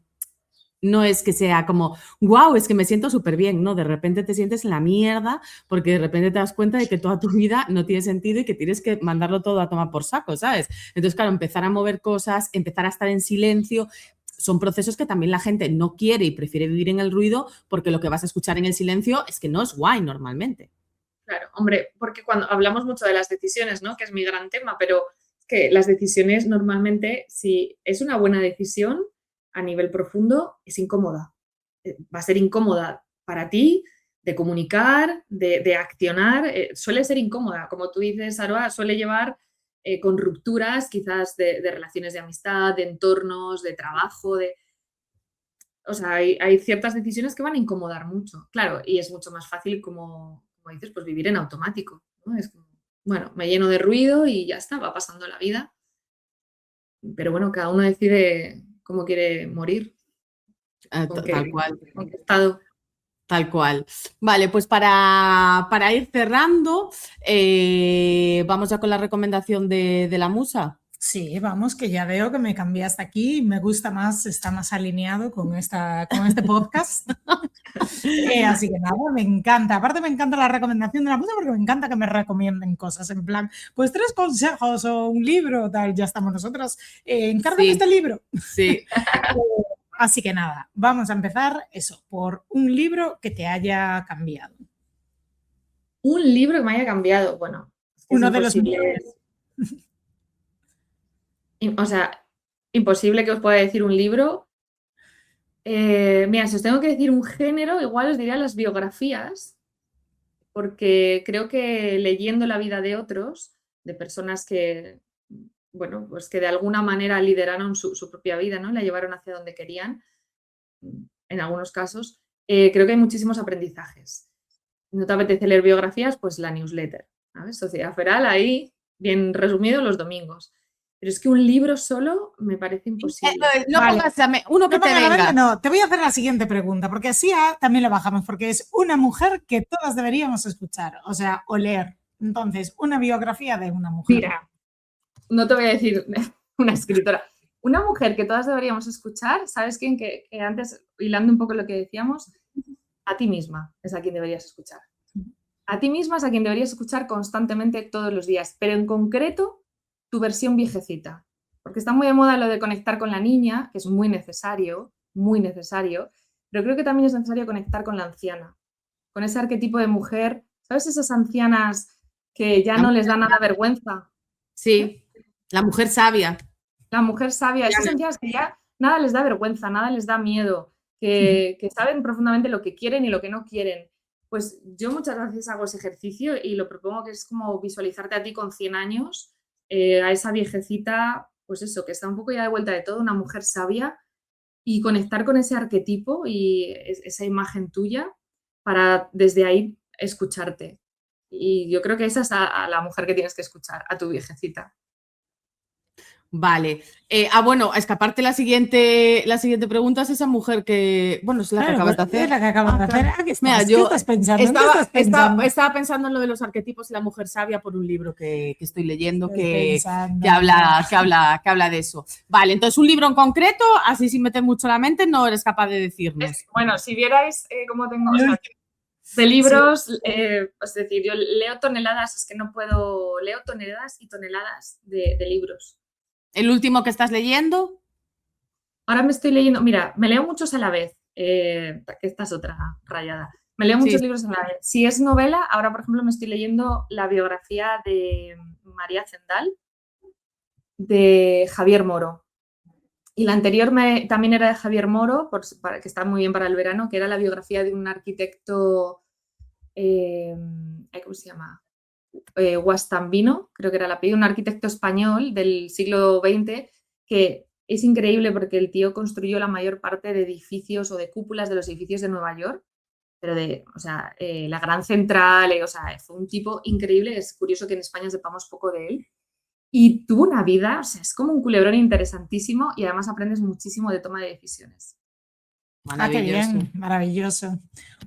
no es que sea como, wow, es que me siento súper bien, no, de repente te sientes en la mierda porque de repente te das cuenta de que toda tu vida no tiene sentido y que tienes que mandarlo todo a tomar por saco, ¿sabes? Entonces, claro, empezar a mover cosas, empezar a estar en silencio, son procesos que también la gente no quiere y prefiere vivir en el ruido porque lo que vas a escuchar en el silencio es que no es guay normalmente. Claro, hombre, porque cuando hablamos mucho de las decisiones, ¿no? Que es mi gran tema, pero que las decisiones normalmente, si es una buena decisión, a nivel profundo, es incómoda. Va a ser incómoda para ti de comunicar, de accionar. Suele ser incómoda. Como tú dices, Aroa, suele llevar con rupturas quizás de relaciones de amistad, de entornos, de trabajo. O sea, hay ciertas decisiones que van a incomodar mucho. Claro, y es mucho más fácil, como dices, pues vivir en automático, ¿no? Es como, bueno, me lleno de ruido y ya está, va pasando la vida. Pero bueno, cada uno decide cómo quiere morir. Tal cual. ¿Con qué estado? Tal cual. Vale, pues para ir cerrando, vamos ya con la recomendación de la musa. Sí, vamos, que ya veo que me cambiaste aquí y me gusta más, está más alineado con este podcast. Así que nada, me encanta. Aparte me encanta la recomendación de la musa porque me encanta que me recomienden cosas en plan, pues 3 consejos o un libro, tal, ya estamos nosotros. Encárgame este libro. Sí. Así que nada, vamos a empezar eso, por un libro que te haya cambiado. Un libro que me haya cambiado, bueno. Es que Uno es de los imposible. O sea, imposible que os pueda decir un libro. Mira, si os tengo que decir un género, igual os diría las biografías, porque creo que leyendo la vida de otros, de personas que, bueno, pues que de alguna manera lideraron su propia vida, ¿no? La llevaron hacia donde querían, en algunos casos, creo que hay muchísimos aprendizajes. ¿No te apetece leer biografías? Pues la newsletter, ¿sabes? Sociedad Feral, ahí, bien resumido, los domingos. Pero es que un libro solo me parece imposible. No Vale. pongas uno que No, te venga. no, te voy a hacer la siguiente pregunta, porque así también lo bajamos, porque es una mujer que todas deberíamos escuchar, o sea, o leer. Entonces, una biografía de una mujer. Mira, no te voy a decir una escritora. Una mujer que todas deberíamos escuchar, ¿sabes quién? Que antes, hilando un poco lo que decíamos, a ti misma es a quien deberías escuchar. A ti misma es a quien deberías escuchar constantemente todos los días, pero en concreto tu versión viejecita. Porque está muy de moda lo de conectar con la niña, que es muy necesario, pero creo que también es necesario conectar con la anciana, con ese arquetipo de mujer, ¿sabes? Esas ancianas que ya no les da nada vergüenza. Sí, la mujer sabia. La mujer sabia, esas ancianas que ya nada les da vergüenza, nada les da miedo, que saben profundamente lo que quieren y lo que no quieren. Pues yo muchas veces hago ese ejercicio y lo propongo, que es como visualizarte a ti con 100 años, a esa viejecita, pues eso, que está un poco ya de vuelta de todo, una mujer sabia, y conectar con ese arquetipo y esa imagen tuya para desde ahí escucharte. Y yo creo que esa es a la mujer que tienes que escuchar, a tu viejecita. Vale. Bueno, escaparte la siguiente pregunta es esa mujer que, bueno, es la que acabas de hacer. Es la que acabas de hacer. Claro. ¿Qué estás, Mira, ¿qué yo estás pensando? estaba pensando en lo de los arquetipos y la mujer sabia por un libro que estoy leyendo que habla de eso. Vale, entonces un libro en concreto, así sin meter mucho la mente, no eres capaz de decirnos. Bueno, si vierais cómo tengo... O sea, de libros, es decir, yo leo toneladas, es que no puedo... Leo toneladas y toneladas de libros. ¿El último que estás leyendo? Ahora me estoy leyendo... Mira, me leo muchos a la vez, que esta es otra rayada. Me leo muchos libros a la vez. Si es novela, ahora, por ejemplo, me estoy leyendo la biografía de María Zendal, de Javier Moro. Y la anterior también era de Javier Moro, que está muy bien para el verano, que era la biografía de un arquitecto, ¿cómo se llama? Guastambino, creo que era el apellido, un arquitecto español del siglo XX, que es increíble porque el tío construyó la mayor parte de edificios o de cúpulas de los edificios de Nueva York, pero la Gran Central, fue un tipo increíble. Es curioso que en España sepamos poco de él. Y tuvo una vida, es como un culebrón interesantísimo y además aprendes muchísimo de toma de decisiones. Qué bien, maravilloso.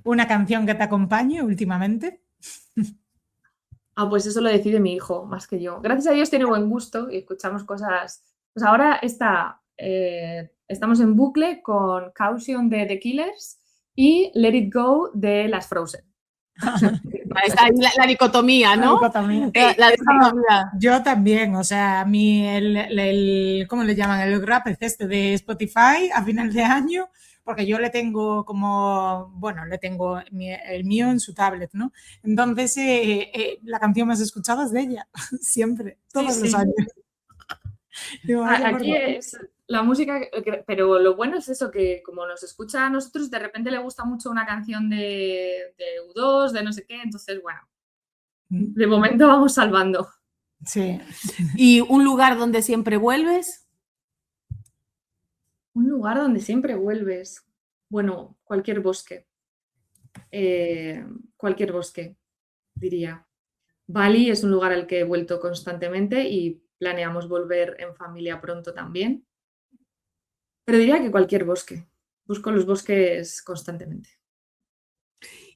¿Una canción que te acompañe últimamente? Pues eso lo decide mi hijo, más que yo. Gracias a Dios tiene buen gusto y escuchamos cosas. Pues ahora estamos en bucle con Caution de The Killers y Let It Go de las Frozen. Está la dicotomía, ¿no? La dicotomía. Yo también, o sea, a mí ¿cómo le llaman? El rap de Spotify a final de año, porque yo le tengo el mío en su tablet, ¿no? Entonces, la canción más escuchada es de ella, siempre, todos los años. Aquí es la música, pero lo bueno es eso, que como nos escucha a nosotros, de repente le gusta mucho una canción de U2, de no sé qué, entonces, bueno, de momento vamos salvando. Sí. ¿Y un lugar donde siempre vuelves? Un lugar donde siempre vuelves. Bueno, cualquier bosque. Cualquier bosque, diría. Bali es un lugar al que he vuelto constantemente y planeamos volver en familia pronto también. Pero diría que cualquier bosque. Busco los bosques constantemente.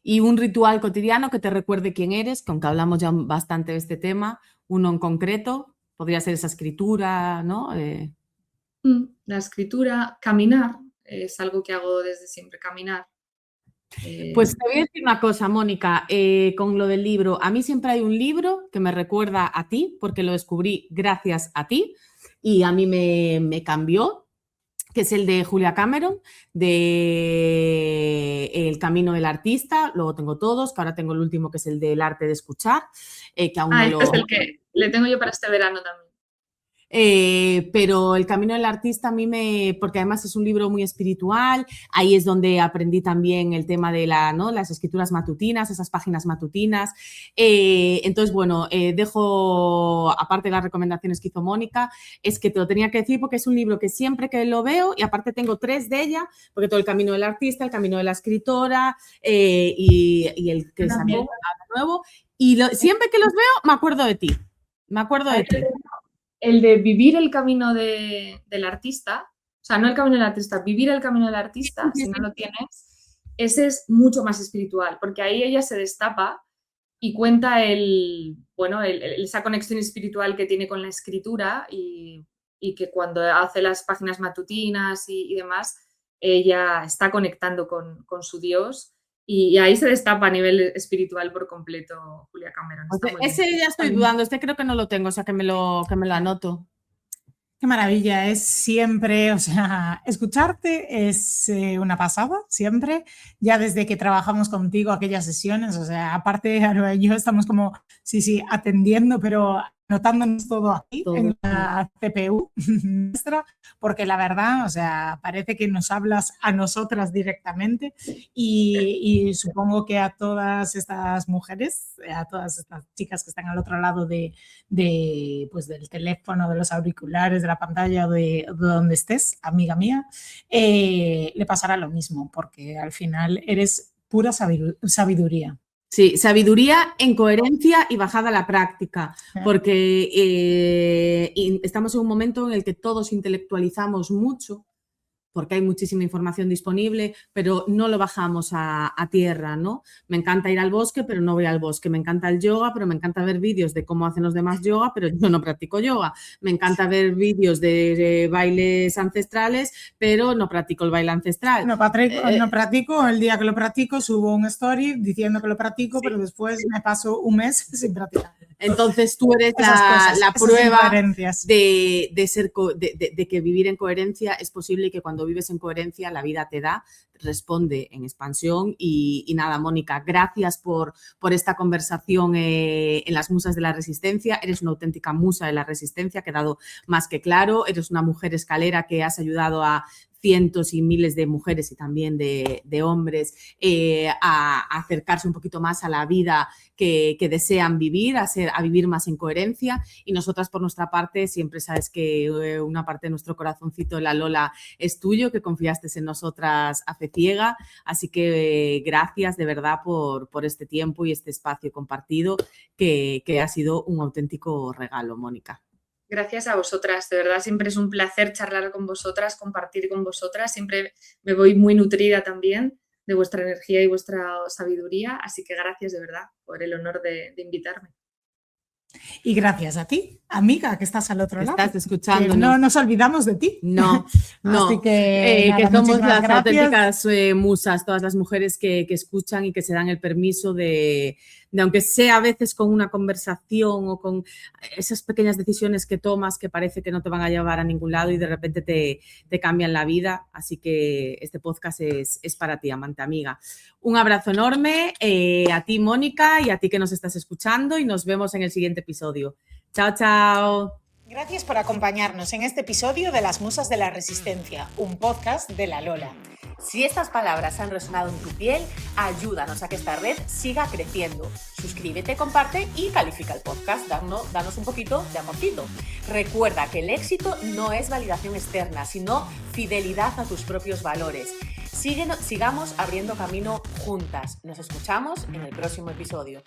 ¿Y un ritual cotidiano que te recuerde quién eres? Que aunque hablamos ya bastante de este tema, uno en concreto, podría ser esa escritura, ¿no? La escritura, caminar, es algo que hago desde siempre, caminar. Pues te voy a decir una cosa, Mónica, con lo del libro. A mí siempre hay un libro que me recuerda a ti, porque lo descubrí gracias a ti y a mí me cambió, que es el de Julia Cameron, de El camino del artista. Luego tengo todos, que ahora tengo el último, que es el del arte de escuchar, que aún no este es el que le tengo yo para este verano también. Pero El camino del artista a mí porque además es un libro muy espiritual, ahí es donde aprendí también el tema de las escrituras matutinas, esas páginas matutinas. Entonces, bueno, dejo, aparte de las recomendaciones que hizo Mónica, es que te lo tenía que decir porque es un libro que siempre que lo veo, y aparte tengo 3 de ella, porque todo El camino del artista, El camino de la escritora y el que sacó nuevo, y siempre que los veo me acuerdo de ti, El de vivir el camino del artista, o sea, no el camino del artista, vivir el camino del artista, si no lo tienes, ese es mucho más espiritual, porque ahí ella se destapa y cuenta esa conexión espiritual que tiene con la escritura y que cuando hace las páginas matutinas y demás, ella está conectando con su Dios. Y ahí se destapa a nivel espiritual por completo Julia Cameron. Ese ya estoy dudando, creo que no lo tengo, o sea que me lo anoto. Qué maravilla, es siempre, o sea, escucharte es una pasada, siempre, ya desde que trabajamos contigo aquellas sesiones, o sea, aparte Aroa y yo estamos como, sí, atendiendo, pero anotándonos todo aquí en la CPU nuestra, porque la verdad, o sea, parece que nos hablas a nosotras directamente y supongo que a todas estas mujeres, a todas estas chicas que están al otro lado pues del teléfono, de los auriculares, de la pantalla, de donde estés, amiga mía, le pasará lo mismo, porque al final eres pura sabiduría. Sí, sabiduría en coherencia y bajada a la práctica, porque estamos en un momento en el que todos intelectualizamos mucho, porque hay muchísima información disponible, pero no lo bajamos a tierra, ¿no? Me encanta ir al bosque, pero no voy al bosque. Me encanta el yoga, pero me encanta ver vídeos de cómo hacen los demás yoga, pero yo no practico yoga. Me encanta ver vídeos de bailes ancestrales, pero no practico el baile ancestral. No practico, el día que lo practico subo un story diciendo que lo practico, sí, pero después me paso un mes sin practicar. Entonces tú eres la prueba de que vivir en coherencia es posible y que cuando vives en coherencia la vida te responde en expansión y nada, Mónica, gracias por esta conversación en las Musas de la Resistencia. Eres una auténtica musa de la resistencia, ha quedado más que claro. Eres una mujer escalera que has ayudado a cientos y miles de mujeres y también de hombres a acercarse un poquito más a la vida que desean vivir, a vivir más en coherencia, y nosotras por nuestra parte siempre sabes que una parte de nuestro corazoncito de la Lola es tuyo, que confiaste en nosotras a fe ciega, así que gracias de verdad por este tiempo y este espacio compartido que ha sido un auténtico regalo, Mónica. Gracias a vosotras, de verdad siempre es un placer charlar con vosotras, compartir con vosotras, siempre me voy muy nutrida también de vuestra energía y vuestra sabiduría, así que gracias de verdad por el honor de invitarme. Y gracias a ti, amiga, que estás al otro lado. Estás escuchando. No nos olvidamos de ti. No. Así que somos las auténticas musas, todas las mujeres que escuchan y que se dan el permiso de aunque sea a veces con una conversación o con esas pequeñas decisiones que tomas que parece que no te van a llevar a ningún lado y de repente te cambian la vida. Así que este podcast es para ti, amante amiga. Un abrazo enorme a ti, Mónica, y a ti que nos estás escuchando, y nos vemos en el siguiente episodio. Chao, chao. Gracias por acompañarnos en este episodio de Las Musas de la Resistencia, un podcast de la Lola. Si estas palabras han resonado en tu piel, ayúdanos a que esta red siga creciendo. Suscríbete, comparte y califica el podcast. Danos un poquito de amorcito. Recuerda que el éxito no es validación externa, sino fidelidad a tus propios valores. Sigamos abriendo camino juntas. Nos escuchamos en el próximo episodio.